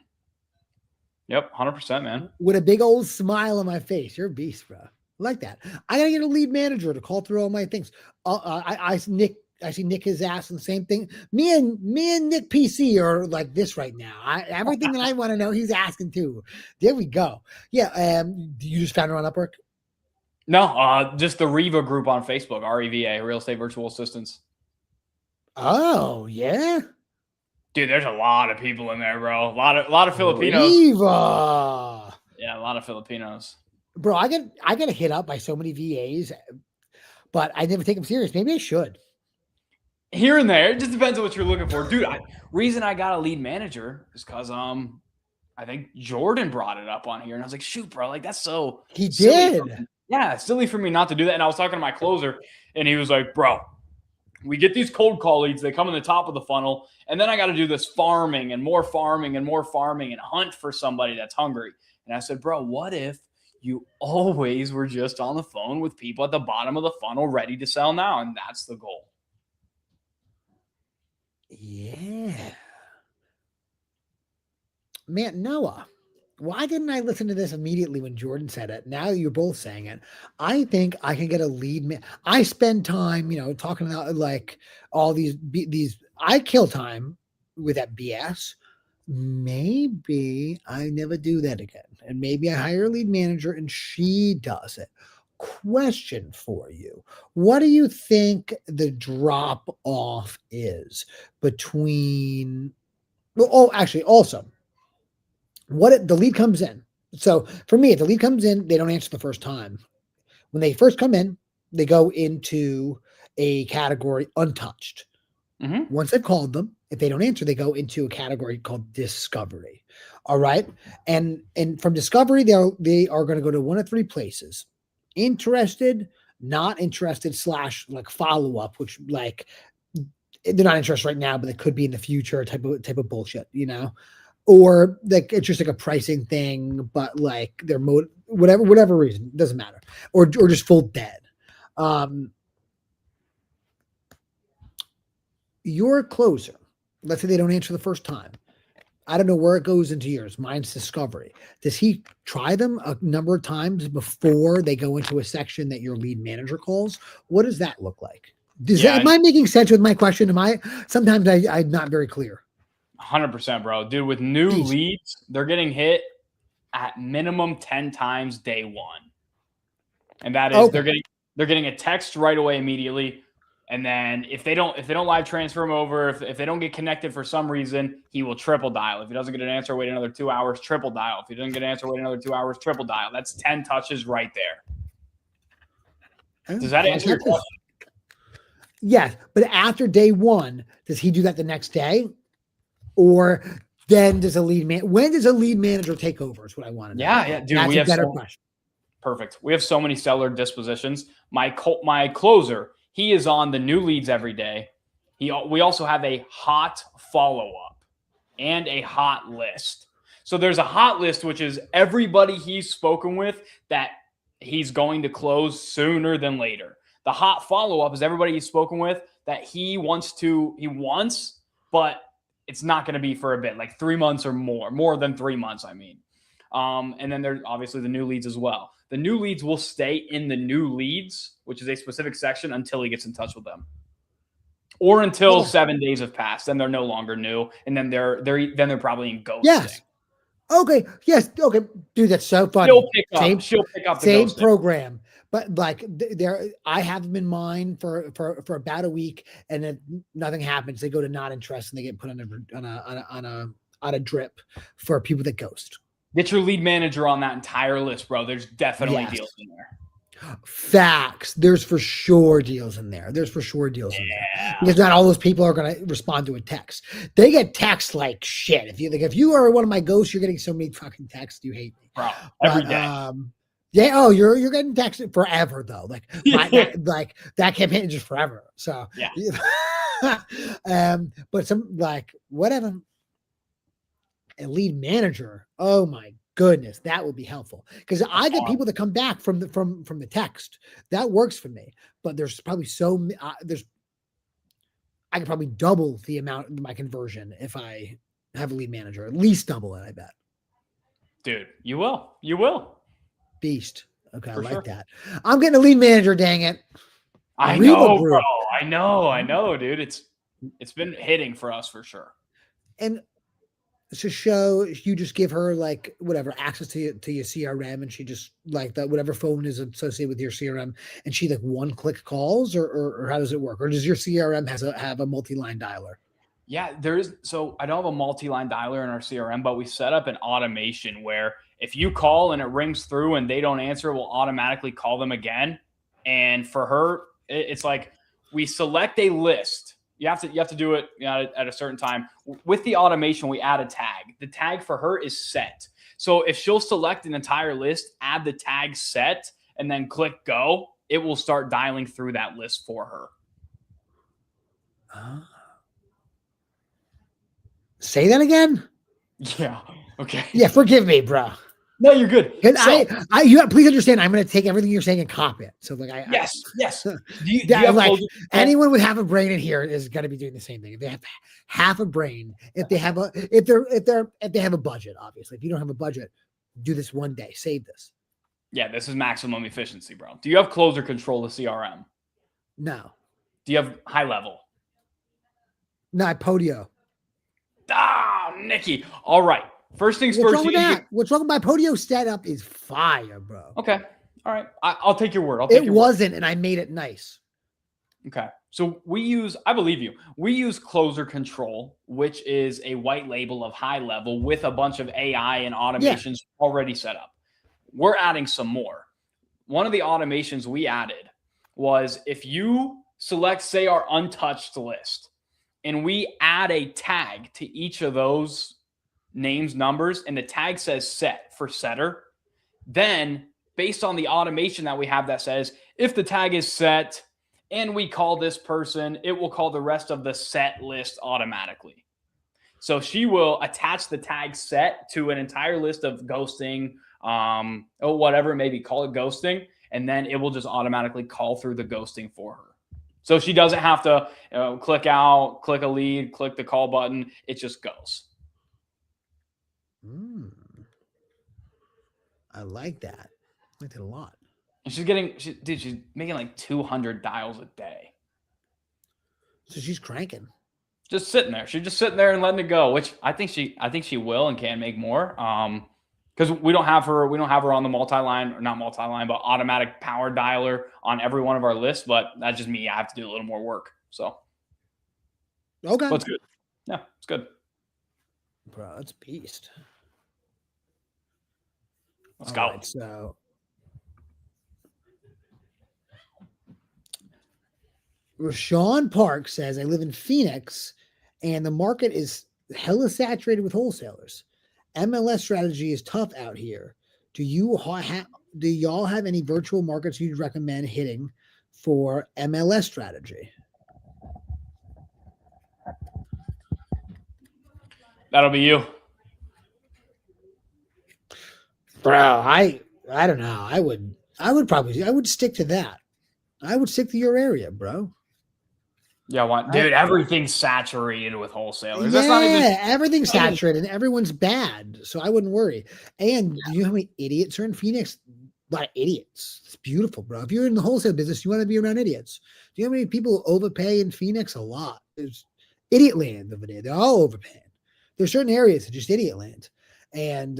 [SPEAKER 1] Yep. 100%, man.
[SPEAKER 2] With a big old smile on my face. You're a beast, bro. I like that. I gotta get a lead manager to call through all my things. I see Nick is asking the same thing. Me and Nick PC are like this right now. Everything that I want to know, he's asking too. There we go. Yeah. You just found her on Upwork?
[SPEAKER 1] No, just the Reva group on Facebook, REVA, Real Estate Virtual Assistants.
[SPEAKER 2] Oh, yeah.
[SPEAKER 1] Dude, there's a lot of people in there, bro. A lot of Filipinos.
[SPEAKER 2] Reva.
[SPEAKER 1] Yeah, a lot of Filipinos.
[SPEAKER 2] Bro, I get hit up by so many VAs, but I never take them serious. Maybe I should.
[SPEAKER 1] Here and there. It just depends on what you're looking for. Dude, reason I got a lead manager is because I think Jordan brought it up on here, and I was like, shoot, bro, like that's so
[SPEAKER 2] he did.
[SPEAKER 1] Yeah, it's silly for me not to do that. And I was talking to my closer, and he was like, bro, we get these cold call leads. They come in the top of the funnel. And then I got to do this farming and more farming and more farming and hunt for somebody that's hungry. And I said, bro, what if you always were just on the phone with people at the bottom of the funnel ready to sell now? And that's the goal.
[SPEAKER 2] Yeah. Man, Noah, why didn't I listen to this immediately when Jordan said it? Now you're both saying it. I think I can get a lead. I spend time, talking about like all these. I kill time with that BS. Maybe I never do that again, and maybe I hire a lead manager and she does it. Question for you: what do you think the drop off is between? Well, actually, also the lead comes in. So for me, if the lead comes in, they don't answer the first time. When they first come in, they go into a category untouched.
[SPEAKER 1] Mm-hmm.
[SPEAKER 2] Once they've called them, if they don't answer, they go into a category called discovery. All right. And from discovery, they are going to go to one of three places: interested, not interested, / like follow up, which like they're not interested right now, but they could be in the future type of bullshit, or like it's just like a pricing thing, but like their whatever reason, doesn't matter, or just full dead. Your closer, let's say they don't answer the first time. I don't know where it goes into yours. Mine's discovery. Does he try them a number of times before they go into a section that your lead manager calls? What does that look like? Am I making sense with my question? Sometimes I'm not very clear.
[SPEAKER 1] 100%, bro. Dude, with new leads, they're getting hit at minimum 10 times day one. And that is they're getting a text right away immediately. And then if they don't live transfer him over, if they don't get connected for some reason, he will triple dial. If he doesn't get an answer, wait another 2 hours, triple dial. If he doesn't get an answer, wait another 2 hours, triple dial. That's 10 touches right there. Does that answer your question?
[SPEAKER 2] Yes, but after day one, does he do that the next day? Or then does when does a lead manager take over is what I want to know.
[SPEAKER 1] Yeah, dude.
[SPEAKER 2] That's a better question.
[SPEAKER 1] Perfect. We have so many seller dispositions. My closer, he is on the new leads every day. We also have a hot follow-up and a hot list. So there's a hot list, which is everybody he's spoken with that he's going to close sooner than later. The hot follow-up is everybody he's spoken with that he wants, but it's not going to be for a bit, like 3 months or more than 3 months, I mean. And then there's obviously the new leads as well. The new leads will stay in the new leads, which is a specific section, until he gets in touch with them, or until 7 days have passed. Then they're no longer new, and then they're probably in ghosting.
[SPEAKER 2] Yes. Okay. Yes. Okay. Dude, that's so funny.
[SPEAKER 1] She'll pick up the
[SPEAKER 2] same
[SPEAKER 1] ghosting
[SPEAKER 2] program, but like I have them in mind for about a week, and then nothing happens. They go to not interested, and they get put on a drip for people that ghost.
[SPEAKER 1] Get your lead manager on that entire list, bro. There's definitely deals in there.
[SPEAKER 2] Facts. There's for sure deals in there. In there because not all those people are going to respond to a text. They get texts like shit. If you are one of my ghosts, you're getting so many fucking texts. You hate me,
[SPEAKER 1] bro. Every day.
[SPEAKER 2] Yeah. Oh, you're getting texted forever though. Like that campaign is just forever. So
[SPEAKER 1] yeah.
[SPEAKER 2] But some like whatever. A lead manager. Oh my goodness, that would be helpful because I get people that come back from the text. That works for me. But there's probably I could probably double the amount of my conversion if I have a lead manager. At least double it, I bet.
[SPEAKER 1] Dude, you will.
[SPEAKER 2] Beast. Okay, I like that. I'm getting a lead manager. Dang it!
[SPEAKER 1] I know, bro. I know, dude. It's been hitting for us for sure.
[SPEAKER 2] And to show you just give her like whatever access to your CRM, and she just like that whatever phone is associated with your CRM, and she like one click calls, or how does it work? Or does your CRM have a multi-line dialer?
[SPEAKER 1] Yeah, there is. So I don't have a multi-line dialer in our CRM, but we set up an automation where if you call and it rings through and they don't answer, we'll automatically call them again. And for her, it's like we select a list. You have to do it at a certain time. With the automation, we add a tag. The tag for her is set. So if she'll select an entire list, add the tag set, and then click go, it will start dialing through that list for her.
[SPEAKER 2] Say that again?
[SPEAKER 1] Yeah. Okay.
[SPEAKER 2] Yeah, forgive me, bro.
[SPEAKER 1] No, you're good.
[SPEAKER 2] So, you please understand, I'm going to take everything you're saying and copy it. So, like,
[SPEAKER 1] yes.
[SPEAKER 2] Do you like anyone with half a brain in here is going to be doing the same thing. If they have half a brain, if they have a budget, obviously. If you don't have a budget, do this one day. Save this.
[SPEAKER 1] Yeah, this is maximum efficiency, bro. Do you have closer control of CRM?
[SPEAKER 2] No.
[SPEAKER 1] Do you have high level?
[SPEAKER 2] No, Podio.
[SPEAKER 1] Nikki. All right. First things
[SPEAKER 2] What's
[SPEAKER 1] first.
[SPEAKER 2] Wrong with that? What's wrong with my Podio setup is fire, bro.
[SPEAKER 1] Okay. All right. I'll take your word.
[SPEAKER 2] It wasn't, and I made it nice.
[SPEAKER 1] Okay. So I believe you. We use Closer Control, which is a white label of high level with a bunch of AI and automations already set up. We're adding some more. One of the automations we added was if you select, say, our untouched list, and we add a tag to each of those names, numbers, and the tag says set for setter, then based on the automation that we have that says, if the tag is set and we call this person, it will call the rest of the set list automatically. So she will attach the tag set to an entire list of ghosting, or whatever, maybe call it ghosting, and then it will just automatically call through the ghosting for her. So she doesn't have to click out, click a lead, click the call button. It just goes.
[SPEAKER 2] I like that. I liked it a lot.
[SPEAKER 1] And she's making like 200 dials a day.
[SPEAKER 2] So she's cranking.
[SPEAKER 1] Just sitting there. She's just sitting there and letting it go, which I think she will and can make more. Because we don't have her on the multi-line, or not multi-line, but automatic power dialer on every one of our lists. But that's just me. I have to do a little more work. So
[SPEAKER 2] okay.
[SPEAKER 1] That's good. Yeah, it's good.
[SPEAKER 2] Bro, that's a beast.
[SPEAKER 1] Let's go.
[SPEAKER 2] Right, so Rashawn Park says, I live in Phoenix and the market is hella saturated with wholesalers. MLS strategy is tough out here. Do y'all have any virtual markets you'd recommend hitting for MLS strategy?
[SPEAKER 1] That'll be you.
[SPEAKER 2] Bro, I don't know. I would stick to that. I would stick to your area, bro.
[SPEAKER 1] Yeah, dude, everything's saturated with wholesalers.
[SPEAKER 2] Yeah, that's not even, everything's saturated and everyone's bad. So I wouldn't worry. And do you know how many idiots are in Phoenix? A lot of idiots. It's beautiful, bro. If you're in the wholesale business, you want to be around idiots. Do you know how many people overpay in Phoenix? A lot. There's idiot land over there. They're all overpaying. There's certain areas that just idiot land. And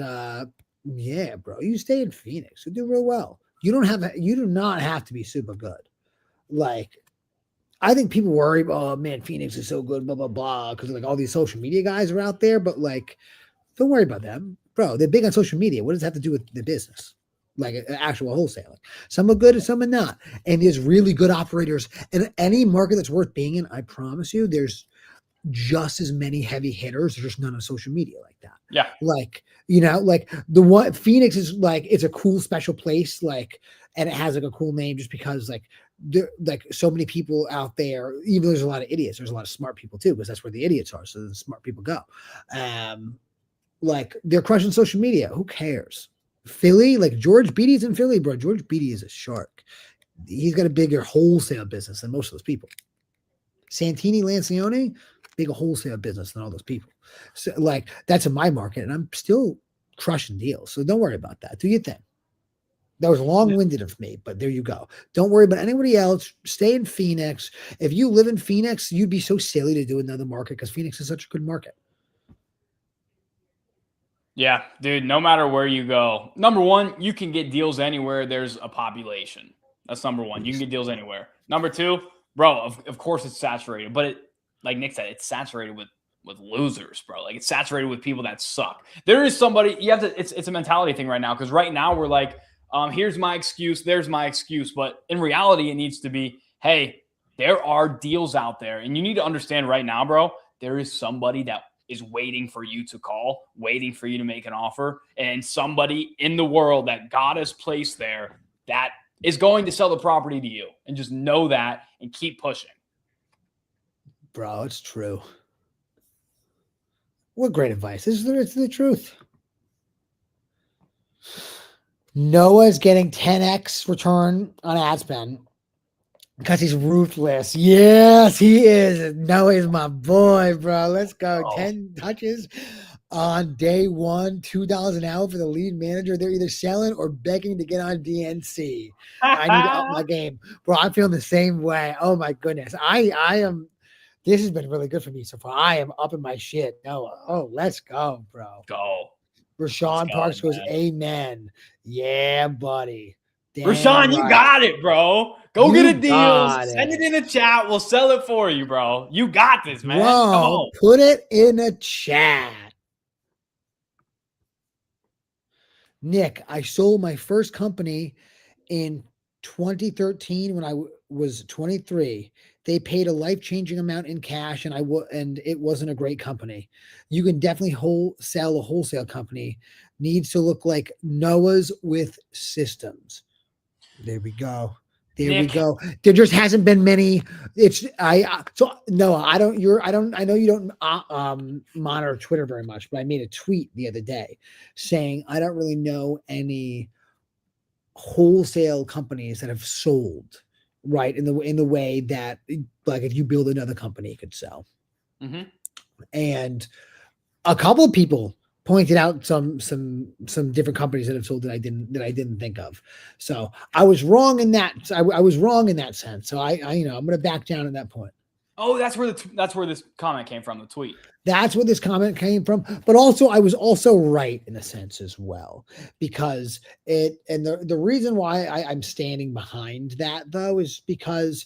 [SPEAKER 2] yeah, bro, you stay in Phoenix. You do real well. You do not have to be super good. Like, I think people worry, oh man, Phoenix is so good, blah, blah, blah, because like all these social media guys are out there, but like, don't worry about them. Bro, they're big on social media. What does that have to do with the business? Like actual wholesaling. Some are good and some are not. And there's really good operators in any market that's worth being in. I promise you, there's just as many heavy hitters. There's just none on social media like that.
[SPEAKER 1] Yeah.
[SPEAKER 2] Like, you know, like the one Phoenix is like, it's a cool special place. Like, and it has like a cool name just because like there like so many people out there, even though there's a lot of idiots, there's a lot of smart people too, because that's where the idiots are. So the smart people go. Like they're crushing social media. Who cares? Philly, like George Beatty's in Philly, bro. George Beatty is a shark. He's got a bigger wholesale business than most of those people. Santini Lancione, bigger wholesale business than all those people. So like that's in my market, and I'm still crushing deals. So don't worry about that. Do your thing. That was long-winded of me, but there you go. Don't worry about anybody else. Stay in Phoenix. If you live in Phoenix, you'd be so silly to do another market because Phoenix is such a good market.
[SPEAKER 1] Yeah, dude, no matter where you go. Number one, you can get deals anywhere there's a population. That's number one. You can get deals anywhere. Number two, bro, of course it's saturated, but it, like Nick said, it's saturated with losers, bro. Like it's saturated with people that suck. There is somebody, you have to, it's a mentality thing right now. Cause right now we're like, here's my excuse. There's my excuse. But in reality, it needs to be, hey, there are deals out there. And you need to understand right now, bro, there is somebody that is waiting for you to call, waiting for you to make an offer. And somebody in the world that God has placed there that is going to sell the property to you, and just know that and keep pushing.
[SPEAKER 2] Bro, it's true. What great advice. It's the truth. Noah's getting 10x return on ad spend because he's ruthless. Yes, he is. Noah's my boy, bro. Let's go. 10 touches on day one, $2 an hour for the lead manager. They're either selling or begging to get on DNC. I need to up my game. Bro, I'm feeling the same way. Oh my goodness. I am. This has been really good for me so far. I am up in my shit. Noah. Oh, let's go, bro.
[SPEAKER 1] Go.
[SPEAKER 2] Rashawn Parks goes, amen. Yeah, buddy.
[SPEAKER 1] Damn Rashawn, you got it, bro. Go get a deal. Send it in the chat. We'll sell it for you, bro. You got this, man.
[SPEAKER 2] Bro, put it in a chat. Nick, I sold my first company in 2013 when I was 23. They paid a life-changing amount in cash, and it wasn't a great company. You can definitely sell a wholesale company. Needs to look like Noah's with systems. There we go. There Nick. We go. There just hasn't been many. So Noah, I know you don't monitor Twitter very much, but I made a tweet the other day saying I don't really know any wholesale companies that have sold right in the way that, like, if you build another company, it could sell. Mm-hmm. And a couple of people pointed out some different companies that have sold that I didn't think of. So I was wrong in that. I was wrong in that sense. So I'm going to back down at that point.
[SPEAKER 1] Oh, that's where this comment came from, the tweet.
[SPEAKER 2] That's where this comment came from. But also, I was also right in a sense as well, because the reason why I'm standing behind that, though, is because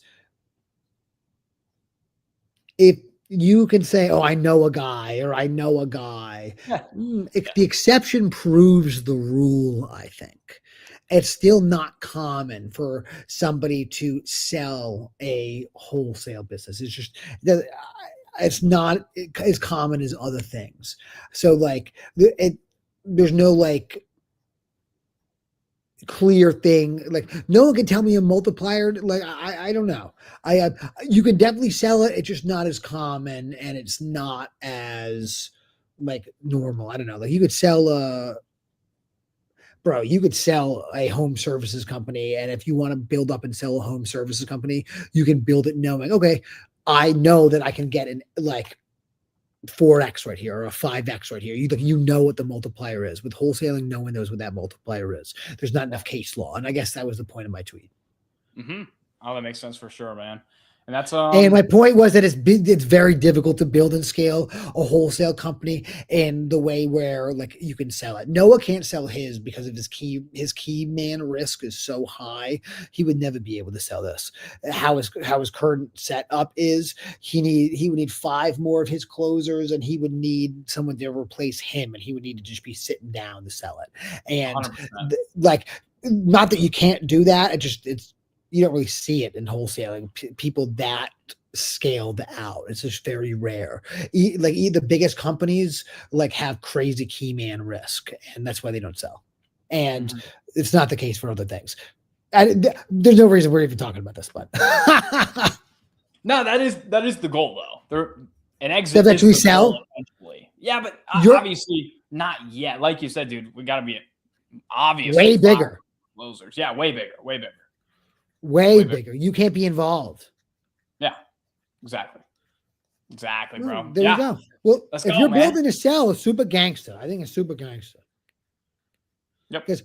[SPEAKER 2] if you can say, oh, I know a guy, or I know a guy, the exception proves the rule, I think. It's still not common for somebody to sell a wholesale business. It's just it's not as common as other things. So, like, there's no, like, clear thing. Like, no one can tell me a multiplier. Like, I don't know. You can definitely sell it. It's just not as common, and it's not as, like, normal. I don't know. Like, you could sell you could sell a home services company, and if you want to build up and sell a home services company, you can build it knowing, okay, I know that I can get an, like, 4x right here or a 5x right here. You know what the multiplier is. With wholesaling, no one knows what that multiplier is. There's not enough case law, and I guess that was the point of my tweet.
[SPEAKER 1] Mm-hmm. Oh, that makes sense for sure, man. And that's
[SPEAKER 2] and my point was that it's very difficult to build and scale a wholesale company in the way where, like, you can sell it. Noah can't sell his because of his key man risk is so high. He would never be able to sell this. How his current setup is, he would need 5 more of his closers, and he would need someone to replace him, and he would need to just be sitting down to sell it. And like, not that you can't do that. It's you don't really see it in wholesaling. People that scaled out. It's just very rare. The biggest companies, like, have crazy key man risk, and that's why they don't sell. And it's not the case for other things. There's no reason we're even talking about this, but
[SPEAKER 1] no, that is the goal, though. An exit
[SPEAKER 2] that we sell
[SPEAKER 1] eventually. Yeah, but obviously not yet. Like you said, dude, we got to be obviously
[SPEAKER 2] way bigger
[SPEAKER 1] closers. Yeah, way bigger.
[SPEAKER 2] Way bigger. You can't be involved.
[SPEAKER 1] Yeah, exactly, bro.
[SPEAKER 2] There you go. Well, if you're building to sell, a super gangster. I think it's super gangster.
[SPEAKER 1] Yep.
[SPEAKER 2] Because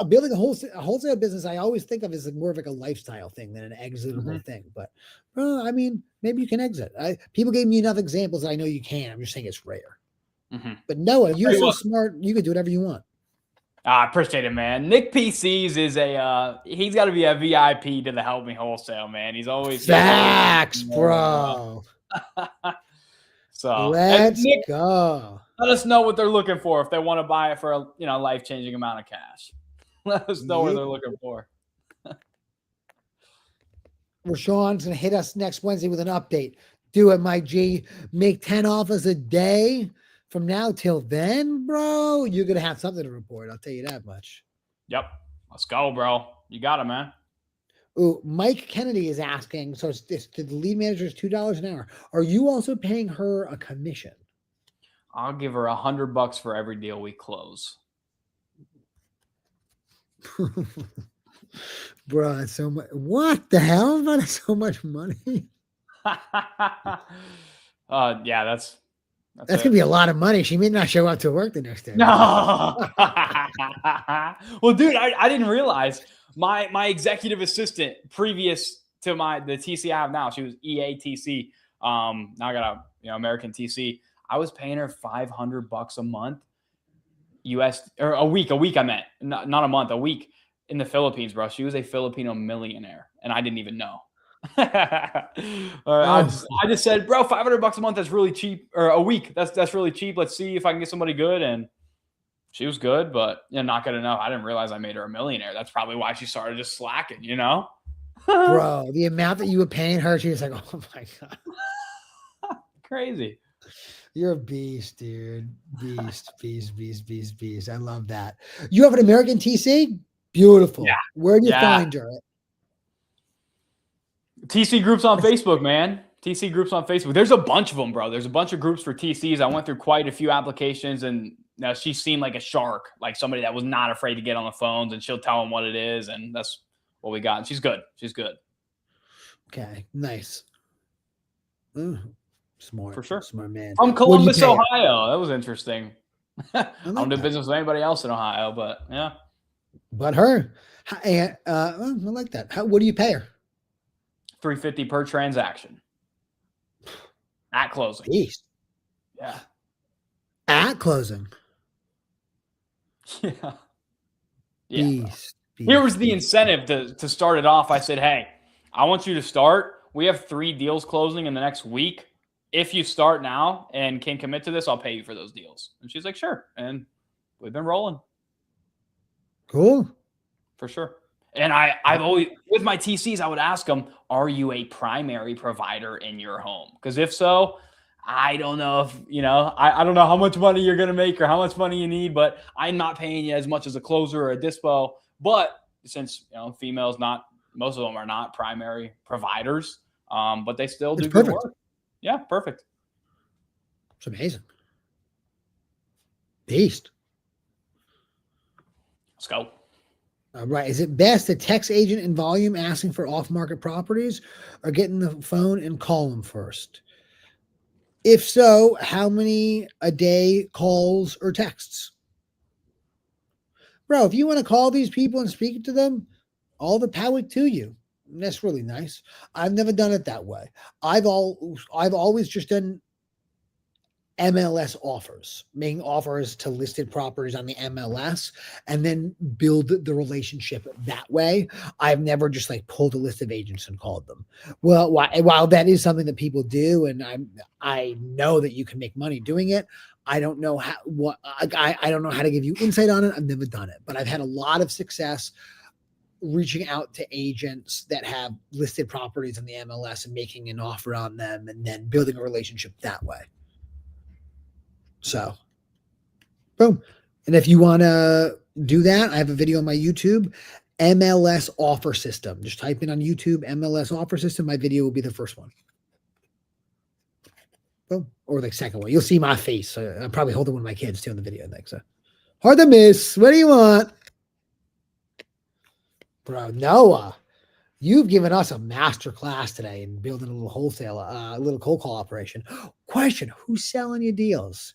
[SPEAKER 2] building a wholesale business, I always think of as more of like a lifestyle thing than an exitable thing. But, I mean, maybe you can exit. People gave me enough examples that I know you can. I'm just saying it's rare. Mm-hmm. But Noah, you're so smart. You can do whatever you want.
[SPEAKER 1] I appreciate it, man. Nick PCs is he's got to be a VIP to the Help Me Wholesale, man. He's always
[SPEAKER 2] facts, bro.
[SPEAKER 1] So
[SPEAKER 2] let's go.
[SPEAKER 1] Let us know what they're looking for if they want to buy it for a life-changing amount of cash. Let us know what they're looking for.
[SPEAKER 2] Rashawn's gonna hit us next Wednesday with an update. Do it, my G. Make 10 offers a day. From now till then, bro, you're going to have something to report. I'll tell you that much.
[SPEAKER 1] Yep. Let's go, bro. You got it, man.
[SPEAKER 2] Ooh, Mike Kennedy is asking, so it's this the lead manager is $2 an hour. Are you also paying her a commission?
[SPEAKER 1] I'll give her $100 for every deal we close.
[SPEAKER 2] Bro, that's so much. What the hell? That's so much money.
[SPEAKER 1] Yeah, that's
[SPEAKER 2] gonna be a lot of money. She may not show up to work the next day.
[SPEAKER 1] No. Well, dude, I didn't realize my executive assistant previous to the TC I have now, she was EATC. Now I got a American TC. I was paying her $500 a month, US or a week. I meant not a month, a week in the Philippines, bro. She was a Filipino millionaire, and I didn't even know. I just said, bro, $500 a month, that's really cheap, or a week, that's really cheap. Let's see if I can get somebody good. And she was good, but not good enough. I didn't realize I made her a millionaire. That's probably why she started just slacking,
[SPEAKER 2] Bro, the amount that you were paying her, she was like, oh my God.
[SPEAKER 1] Crazy.
[SPEAKER 2] You're a beast, dude. Beast. I love that. You have an American TC? Beautiful.
[SPEAKER 1] Yeah.
[SPEAKER 2] Where do you find her?
[SPEAKER 1] TC groups on Facebook, man. TC groups on Facebook. There's a bunch of them, bro. There's a bunch of groups for TCs. I went through quite a few applications, and she seemed like a shark, like somebody that was not afraid to get on the phones, and she'll tell them what it is, and that's what we got. And she's good.
[SPEAKER 2] Okay, nice. Smart.
[SPEAKER 1] For sure.
[SPEAKER 2] Smart man.
[SPEAKER 1] From Columbus, Ohio. That was interesting. I don't do business with anybody else in Ohio, but yeah.
[SPEAKER 2] But her. I like that. What do you pay her?
[SPEAKER 1] $350 per transaction. At closing.
[SPEAKER 2] Beast.
[SPEAKER 1] Yeah.
[SPEAKER 2] At closing.
[SPEAKER 1] Yeah.
[SPEAKER 2] Beast.
[SPEAKER 1] Here was the incentive to start it off. I said, hey, I want you to start. We have 3 deals closing in the next week. If you start now and can commit to this, I'll pay you for those deals. And she's like, sure. And we've been rolling.
[SPEAKER 2] Cool.
[SPEAKER 1] For sure. And I've always, with my TCs, I would ask them, are you a primary provider in your home? Because if so, I don't know if, I don't know how much money you're going to make or how much money you need, but I'm not paying you as much as a closer or a dispo. But since, females, most of them are not primary providers, but they still do good work. Yeah, perfect.
[SPEAKER 2] It's amazing. Beast.
[SPEAKER 1] Let's go.
[SPEAKER 2] Right. Is it best to text agent in volume asking for off-market properties or getting the phone and call them first? If so, how many a day calls or texts? Bro, if you want to call these people and speak to them, all the power to you. That's really nice. I've never done it that way. I've always just done MLS offers, making offers to listed properties on the MLS and then build the relationship that way. I've never just pulled a list of agents and called them. Well, while that is something that people do, and I know that you can make money doing it, I don't know I don't know how to give you insight on it. I've never done it, but I've had a lot of success reaching out to agents that have listed properties in the MLS and making an offer on them and then building a relationship that way. So, boom. And if you want to do that, I have a video on my YouTube, MLS offer system. Just type in on YouTube, MLS offer system. My video will be the first one. Boom. Or the second one. You'll see my face. I'm probably holding one of my kids too in the video. So hard to miss. What do you want? Bro, Noah, you've given us a master class today in building a little wholesale, a little cold call operation. Question, who's selling you deals?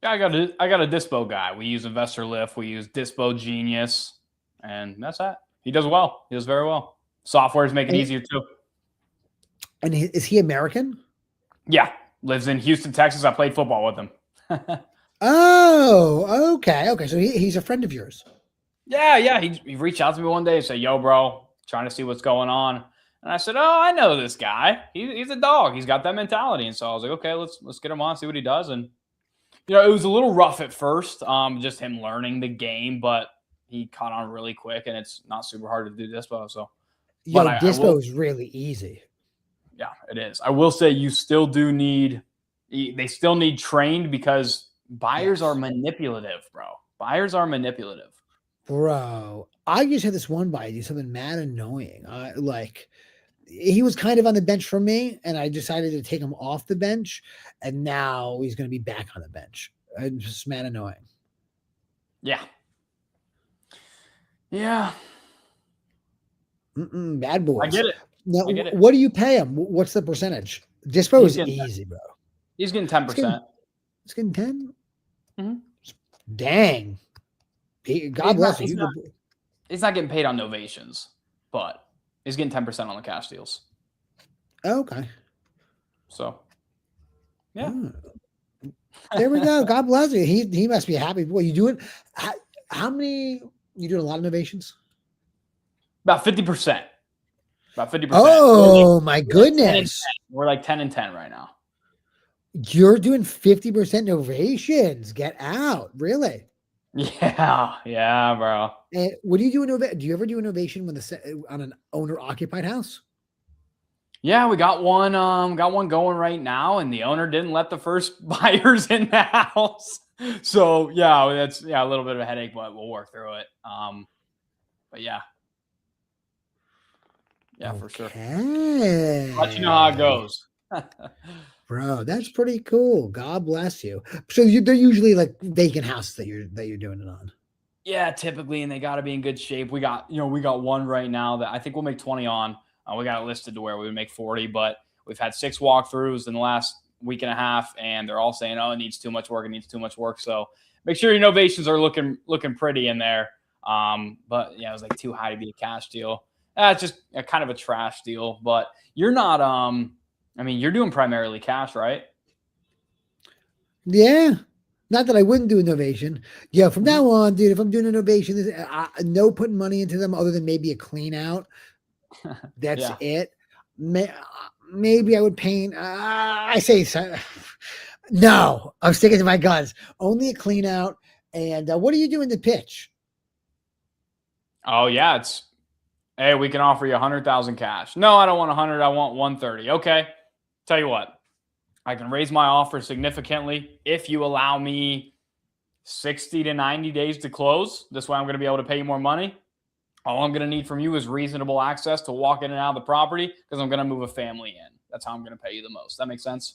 [SPEAKER 1] Yeah, I got a Dispo guy. We use Investor Lift. We use Dispo Genius. And that's that. He does well. He does very well. Softwares make it easier too.
[SPEAKER 2] And is he American?
[SPEAKER 1] Yeah. Lives in Houston, Texas. I played football with him.
[SPEAKER 2] Oh, okay. Okay. So he's a friend of yours.
[SPEAKER 1] Yeah. He reached out to me one day and said, yo, bro, trying to see what's going on. And I said, oh, I know this guy. He's a dog. He's got that mentality. And so I was like, okay, let's get him on, see what he does. And, it was a little rough at first, just him learning the game, but he caught on really quick, and it's not super hard to do Dispo. So,
[SPEAKER 2] Dispo is really easy.
[SPEAKER 1] Yeah, it is. I will say they still need trained because buyers are manipulative, bro. Buyers are manipulative.
[SPEAKER 2] Bro, I just had this one guy do something mad annoying. He was kind of on the bench for me, and I decided to take him off the bench, and now he's going to be back on the bench. It's just mad annoying.
[SPEAKER 1] Yeah. Yeah.
[SPEAKER 2] Bad boys.
[SPEAKER 1] I get it.
[SPEAKER 2] Now,
[SPEAKER 1] I get it.
[SPEAKER 2] what do you pay him? What's the percentage? Dispo is easy, bro.
[SPEAKER 1] He's getting 10%.
[SPEAKER 2] It's getting 10.
[SPEAKER 1] Mm-hmm.
[SPEAKER 2] Dang. God bless you.
[SPEAKER 1] He's not getting paid on novations, but he's getting 10% on the cash deals.
[SPEAKER 2] Okay.
[SPEAKER 1] So, yeah.
[SPEAKER 2] There we go. God bless you. He must be happy. Boy, you doing how many? You doing a lot of novations?
[SPEAKER 1] About 50%. About 50%.
[SPEAKER 2] Oh my goodness.
[SPEAKER 1] We're like 10 and 10 right now.
[SPEAKER 2] You're doing 50% novations. Get out. Really?
[SPEAKER 1] Yeah, bro.
[SPEAKER 2] And what do you do? Do you ever do a novation on an owner occupied house?
[SPEAKER 1] Yeah, we got one going right now, and the owner didn't let the first buyers in the house. So yeah, that's a little bit of a headache, but we'll work through it. But yeah. Yeah, okay. For sure. Let you know how it goes.
[SPEAKER 2] Bro, that's pretty cool. God bless you. So they're usually like vacant houses that you're doing it on.
[SPEAKER 1] Yeah, typically, and they got to be in good shape. We got one right now that I think we'll make 20 on. We got it listed to where we would make 40, but we've had 6 walkthroughs in the last week and a half, and they're all saying, "Oh, it needs too much work. It needs too much work." So make sure your novations are looking pretty in there. But yeah, it was like too high to be a cash deal. It's just a kind of a trash deal. But you're not. I mean, you're doing primarily cash, right?
[SPEAKER 2] Yeah. Not that I wouldn't do a novation. Yeah, from now on, dude, if I'm doing a novation, no putting money into them other than maybe a clean out. That's it. Maybe I would paint. I say so. No, I'm sticking to my guns. Only a clean out. And what are you doing to pitch?
[SPEAKER 1] Oh, yeah. Hey, we can offer you 100,000 cash. No, I don't want 100. I want 130. Okay. Tell you what, I can raise my offer significantly if you allow me 60 to 90 days to close. This way I'm going to be able to pay you more money. All I'm going to need from you is reasonable access to walk in and out of the property because I'm going to move a family in. That's how I'm going to pay you the most. That makes sense?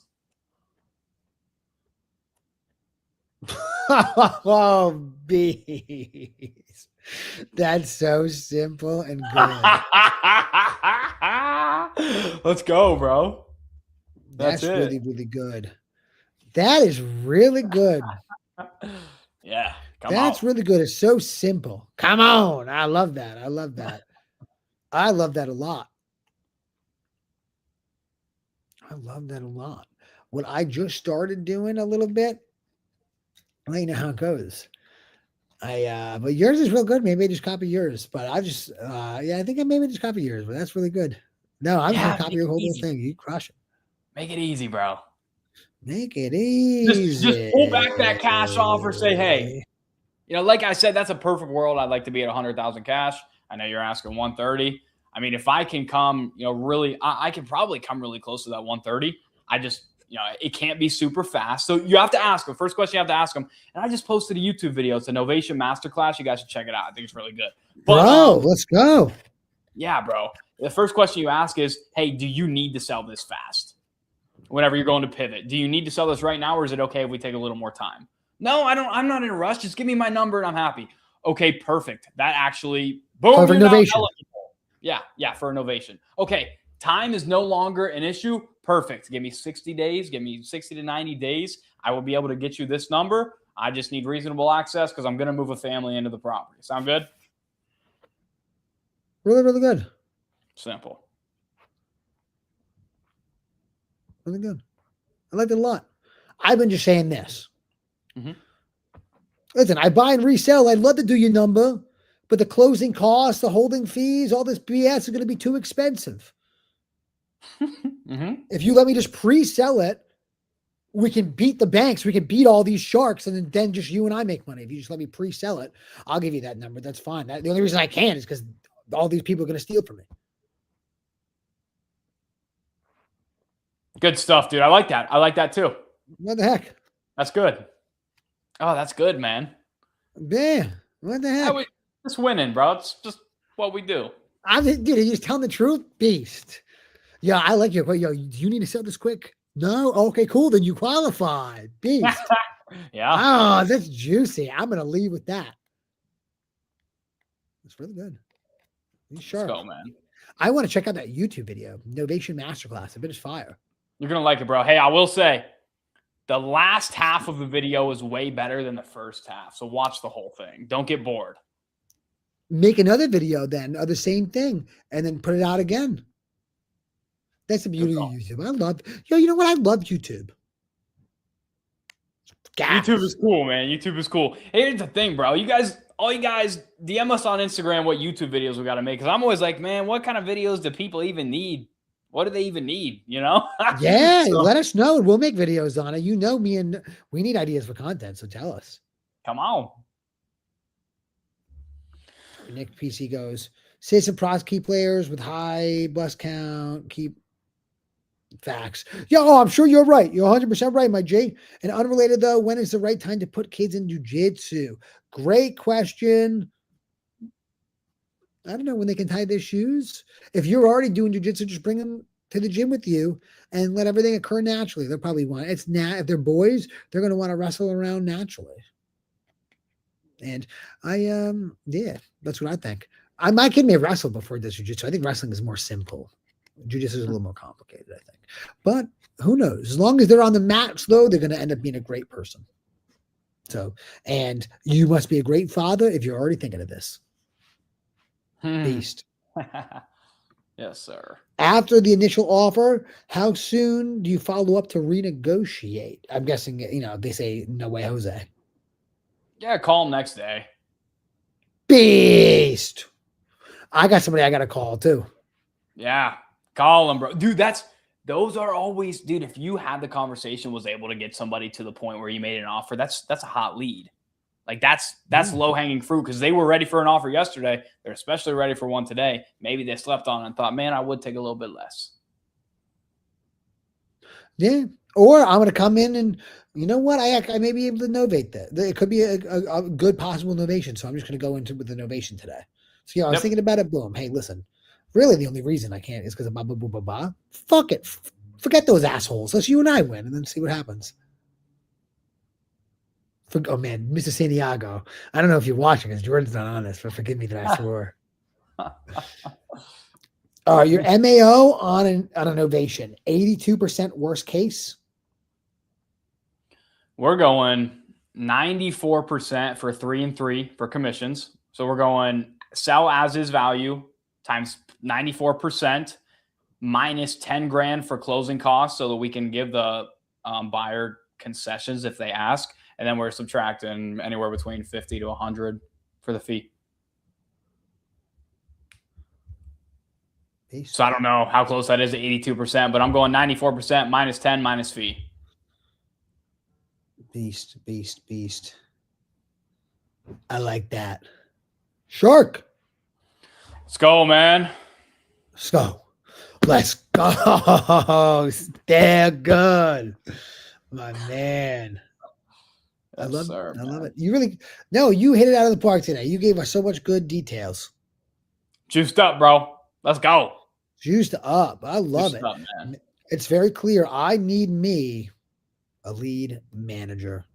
[SPEAKER 2] Oh, bees. That's so simple and good.
[SPEAKER 1] Let's go, bro.
[SPEAKER 2] That's really, really good. That is really good.
[SPEAKER 1] Yeah.
[SPEAKER 2] That's really good. It's so simple. Come on. I love that. I love that. I love that a lot. I love that a lot. What I just started doing a little bit, I let you know how it goes. But yours is real good. Maybe I just copy yours, but I just, I think I maybe just copy yours, but that's really good. No, I'm going to copy your whole thing. You crush it.
[SPEAKER 1] Make it easy, bro.
[SPEAKER 2] Make it easy.
[SPEAKER 1] Just pull back that cash offer. Say, hey, like I said, that's a perfect world. I'd like to be at 100,000 cash. I know you're asking 130. I mean, if I can come, really, I can probably come really close to that 130. I just, it can't be super fast. So you have to ask them. First question you have to ask them. And I just posted a YouTube video. It's a Novation Masterclass. You guys should check it out. I think it's really good.
[SPEAKER 2] But, bro, let's go.
[SPEAKER 1] Yeah, bro. The first question you ask is, hey, do you need to sell this fast? Whenever you're going to pivot, do you need to sell this right now, or is it okay if we take a little more time? No, I don't. I'm not in a rush. Just give me my number and I'm happy. Okay, perfect. That actually, boom,
[SPEAKER 2] for innovation.
[SPEAKER 1] Yeah, for innovation. Okay, time is no longer an issue. Perfect. Give me 60 days. Give me 60 to 90 days. I will be able to get you this number. I just need reasonable access because I'm going to move a family into the property. Sound good?
[SPEAKER 2] Really, really good.
[SPEAKER 1] Simple.
[SPEAKER 2] Really good. I like it a lot. I've been just saying this. Listen, I buy and resell. I'd love to do your number, but the closing costs, the holding fees, all this BS is going to be too expensive. If you let me just pre-sell it, we can beat the banks. We can beat all these sharks, and then just you and I make money. If you just let me pre-sell it, I'll give you that number. That's fine. The only reason I can't is because all these people are going to steal from me.
[SPEAKER 1] Good stuff, dude. I like that. I like that too.
[SPEAKER 2] What the heck?
[SPEAKER 1] That's good. Oh, that's good, man.
[SPEAKER 2] Yeah. What the heck?
[SPEAKER 1] Just winning, bro. It's just what we do.
[SPEAKER 2] Dude, are you just telling the truth? Beast. Yeah, I like your. Yo, do you need to sell this quick? No? Okay, cool. Then you qualified. Beast.
[SPEAKER 1] Yeah.
[SPEAKER 2] Oh, that's juicy. I'm going to leave with that. It's really good. He's
[SPEAKER 1] Let's
[SPEAKER 2] sharp.
[SPEAKER 1] go, man.
[SPEAKER 2] I want to check out that YouTube video, Novation Masterclass. I bet it's fire.
[SPEAKER 1] You're going to like it, bro. Hey, I will say the last half of the video is way better than the first half. So watch the whole thing. Don't get bored.
[SPEAKER 2] Make another video then of the same thing and then put it out again. That's the beauty of YouTube. I love, you know what? I love YouTube.
[SPEAKER 1] Gas. YouTube is cool, man. YouTube is cool. Here's the thing, bro. All you guys, DM us on Instagram what YouTube videos we got to make. Because I'm always like, man, what kind of videos do people even need? What do they even need? You know?
[SPEAKER 2] Yeah, so, let us know. We'll make videos on it. You know me, and we need ideas for content, so tell us.
[SPEAKER 1] Come on.
[SPEAKER 2] Nick PC goes, say some pros key players with high bus count, keep facts. Yo, I'm sure you're right. You're 100% right, my J. And unrelated though, when is the right time to put kids in jiu-jitsu? Great question. I don't know, when they can tie their shoes. If you're already doing jiu-jitsu, just bring them to the gym with you and let everything occur naturally. They'll probably want it. If they're boys, they're going to want to wrestle around naturally. And yeah, that's what I think. My kid may wrestle before he does jiu-jitsu. I think wrestling is more simple. Jiu-jitsu is a little more complicated, I think. But who knows? As long as they're on the mats, though, they're going to end up being a great person. So, and you must be a great father if you're already thinking of this. Beast.
[SPEAKER 1] Yes, sir.
[SPEAKER 2] After the initial offer, how soon do you follow up to renegotiate? I'm guessing, they say no way, Jose.
[SPEAKER 1] Yeah, call him next day.
[SPEAKER 2] Beast. I got somebody I got to call too.
[SPEAKER 1] Yeah, call him, bro. Dude, those are always, dude, if you had the conversation, was able to get somebody to the point where you made an offer, that's a hot lead. Like that's low-hanging fruit because they were ready for an offer yesterday. They're especially ready for one today. Maybe they slept on it and thought, man, I would take a little bit less.
[SPEAKER 2] Yeah. Or I'm going to come in and, you know what? I may be able to novate that. It could be a good possible novation. So I'm just going to go into with the novation today. So, I was thinking about it. Boom. Hey, listen, really the only reason I can't is because of blah, blah, blah, blah, blah. Fuck it. Forget those assholes. Let's you and I win and then see what happens. Oh, man, Mr. Santiago. I don't know if you're watching because Jordan's not on this, but forgive me that I swore. Your MAO on an ovation, 82% worst case.
[SPEAKER 1] We're going 94% for 3 and 3 for commissions. So we're going sell as is value times 94% minus 10 grand for closing costs so that we can give the buyer concessions if they ask. And then we're subtracting anywhere between 50 to 100 for the fee. So I don't know how close that is to 82%, but I'm going 94% minus 10 minus fee.
[SPEAKER 2] Beast. I like that. Shark.
[SPEAKER 1] Let's go, man.
[SPEAKER 2] Let's go. They're good. My man. I love it. You hit it out of the park today. You gave us so much good details.
[SPEAKER 1] Juiced up, bro. Let's go.
[SPEAKER 2] Juiced up. I love it. Man. It's very clear. I need me a lead manager.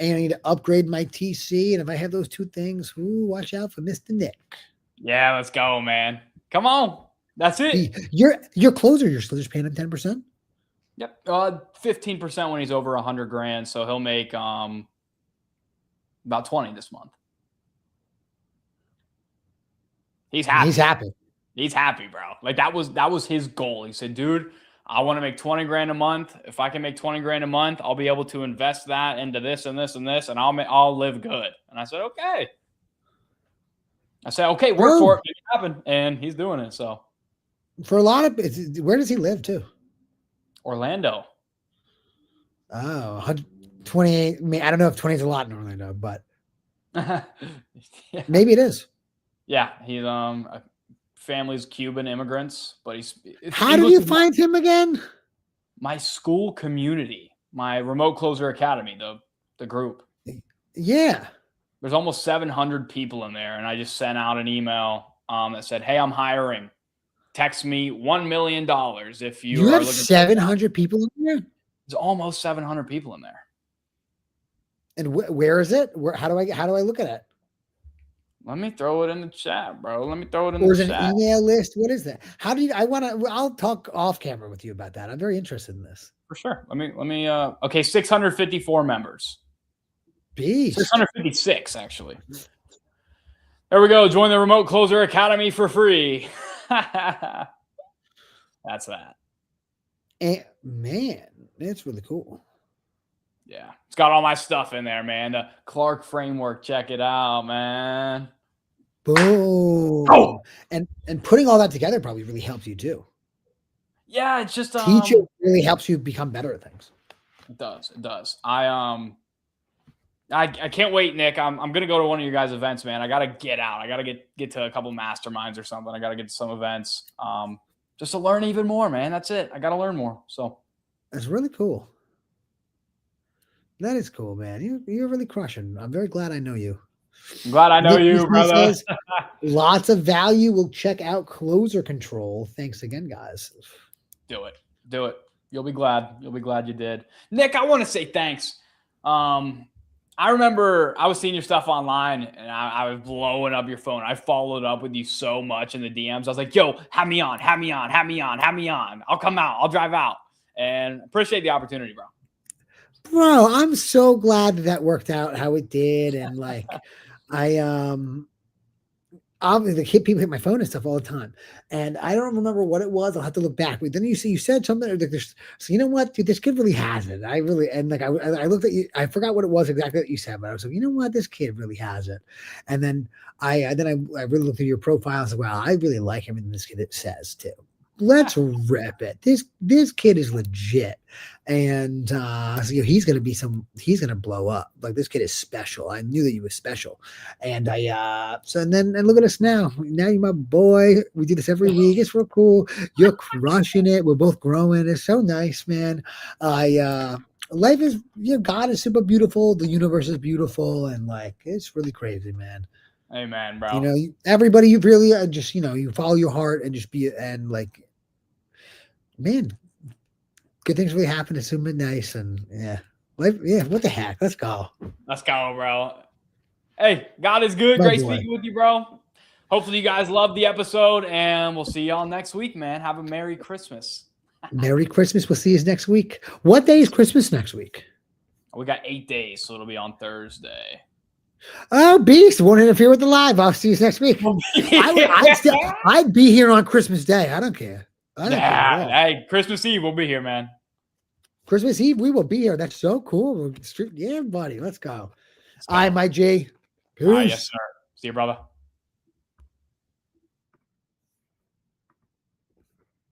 [SPEAKER 2] And I need to upgrade my TC. And if I have those two things, watch out for Mr. Nick.
[SPEAKER 1] Yeah, let's go, man. Come on. That's it.
[SPEAKER 2] Your closer, you're still just paying him 10%?
[SPEAKER 1] Yep. 15% when he's over 100 grand. So he'll make about 20 this month. He's happy. He's happy, bro. Like that was his goal. He said, dude, I want to make 20 grand a month. If I can make 20 grand a month, I'll be able to invest that into this and this and this, and I'll live good. And I said, okay. Okay, work for it. Make it happen. And he's doing it. So
[SPEAKER 2] for a lot of where does he live too?
[SPEAKER 1] Orlando.
[SPEAKER 2] Oh, 28. I don't know if 20 is a lot in Orlando, but
[SPEAKER 1] yeah.
[SPEAKER 2] Maybe it is.
[SPEAKER 1] Yeah, he's family's Cuban immigrants, but
[SPEAKER 2] How did you find him again?
[SPEAKER 1] My school community, my remote closer academy, the group.
[SPEAKER 2] Yeah.
[SPEAKER 1] There's almost 700 people in there, and I just sent out an email that said, "Hey, I'm hiring. Text me $1 million if you
[SPEAKER 2] You
[SPEAKER 1] are
[SPEAKER 2] have
[SPEAKER 1] looking."
[SPEAKER 2] 700 people in there?
[SPEAKER 1] There's almost 700 people in there.
[SPEAKER 2] And where is it? How do I look at it?
[SPEAKER 1] Let me throw it in the chat, bro. Let me throw it in
[SPEAKER 2] Or
[SPEAKER 1] the
[SPEAKER 2] is it
[SPEAKER 1] chat.
[SPEAKER 2] an email list? What is that? How do you? I'll talk off camera with you about that. I'm very interested in this.
[SPEAKER 1] For sure. Let me. Okay, 654 members.
[SPEAKER 2] Beast.
[SPEAKER 1] 656 actually. There we go. Join the Remote Closer Academy for free. That's that.
[SPEAKER 2] And man, that's really cool.
[SPEAKER 1] Yeah, it's got all my stuff in there, man. The Clark framework. Check it out, man.
[SPEAKER 2] Boom. Oh. And putting all that together probably really helps you too.
[SPEAKER 1] Yeah, it's just
[SPEAKER 2] teaching really helps you become better at things.
[SPEAKER 1] It does. It does. I can't wait, Nick. I'm gonna go to one of your guys' events, man. I gotta get out. I gotta get to a couple masterminds or something. I gotta get to some events. Just to learn even more, man. That's it. I gotta learn more. So
[SPEAKER 2] that's really cool. That is cool, man. You're really crushing. I'm very glad I know you.
[SPEAKER 1] I'm glad I know you, brother.
[SPEAKER 2] Says, lots of value. We'll check out Closer Control. Thanks again, guys.
[SPEAKER 1] Do it. Do it. You'll be glad. You'll be glad you did. Nick, I want to say thanks. I remember I was seeing your stuff online and I was blowing up your phone. I followed up with you so much in the DMs. I was like, yo, have me on. I'll come out. I'll drive out. And appreciate the opportunity, bro.
[SPEAKER 2] Bro, I'm so glad that worked out how it did. And like, obviously people hit my phone and stuff all the time. And I don't remember what it was. I'll have to look back. But then you said something like this. So you know what, dude, this kid really has it. I looked at you. I forgot what it was exactly that you said, but I was like, you know what, this kid really has it. And then I really looked at your profile and said, wow, I really like everything this kid says too. Let's rip it. This kid is legit. And so he's gonna blow up. Like, this kid is special. I knew that you were special. And and look at us now. Now you're my boy. We do this every week. It's real cool. You're crushing it. We're both growing. It's so nice, man. Life is, God is super beautiful. The universe is beautiful, and like, it's really crazy, man.
[SPEAKER 1] Amen, bro.
[SPEAKER 2] Everybody, you really just, you follow your heart and just man, good things really happen. It's super nice. And what the heck? Let's go.
[SPEAKER 1] Let's go, bro. Hey, God is good. Great speaking with you, bro. Hopefully you guys loved the episode, and we'll see y'all next week, man. Have a Merry Christmas.
[SPEAKER 2] Merry Christmas. We'll see you next week. What day is Christmas next week?
[SPEAKER 1] We got 8 days, so it'll be on Thursday.
[SPEAKER 2] Oh, beast. Won't interfere with the live. I'll see you next week. I'd be here on Christmas Day. I don't care.
[SPEAKER 1] Hey, Christmas Eve, we'll be here, man.
[SPEAKER 2] Christmas Eve, we will be here. That's so cool. Yeah, buddy. Let's go. All right, my G.
[SPEAKER 1] Yes, sir. See you, brother.